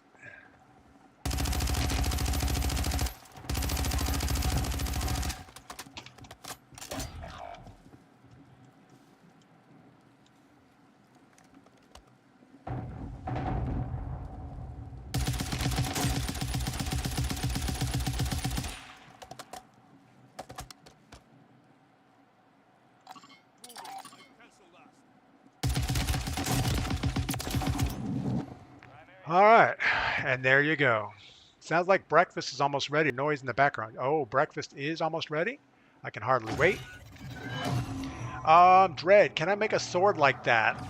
All right, and there you go. Sounds like breakfast is almost ready. Noise in the background. Oh, breakfast is almost ready. I can hardly wait. Dread, can I make a sword like that?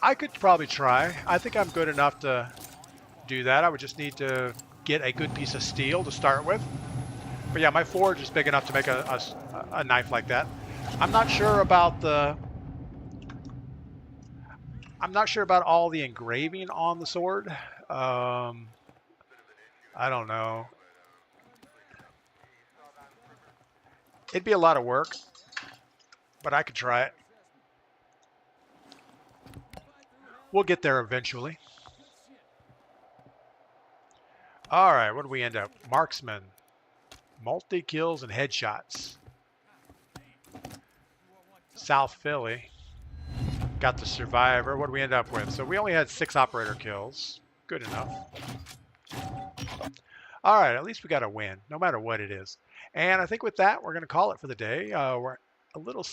I could probably try. I think I'm good enough to do that. I would just need to get a good piece of steel to start with. But yeah, my forge is big enough to make a knife like that. I'm not sure about all the engraving on the sword. I don't know. It'd be a lot of work, but I could try it. We'll get there eventually. All right, what do we end up? Marksman, multi-kills and headshots. South Philly. Got the survivor. What do we end up with? So we only had 6 operator kills. Good enough. All right, at least we got a win, no matter what it is. And I think with that, we're going to call it for the day. We're a little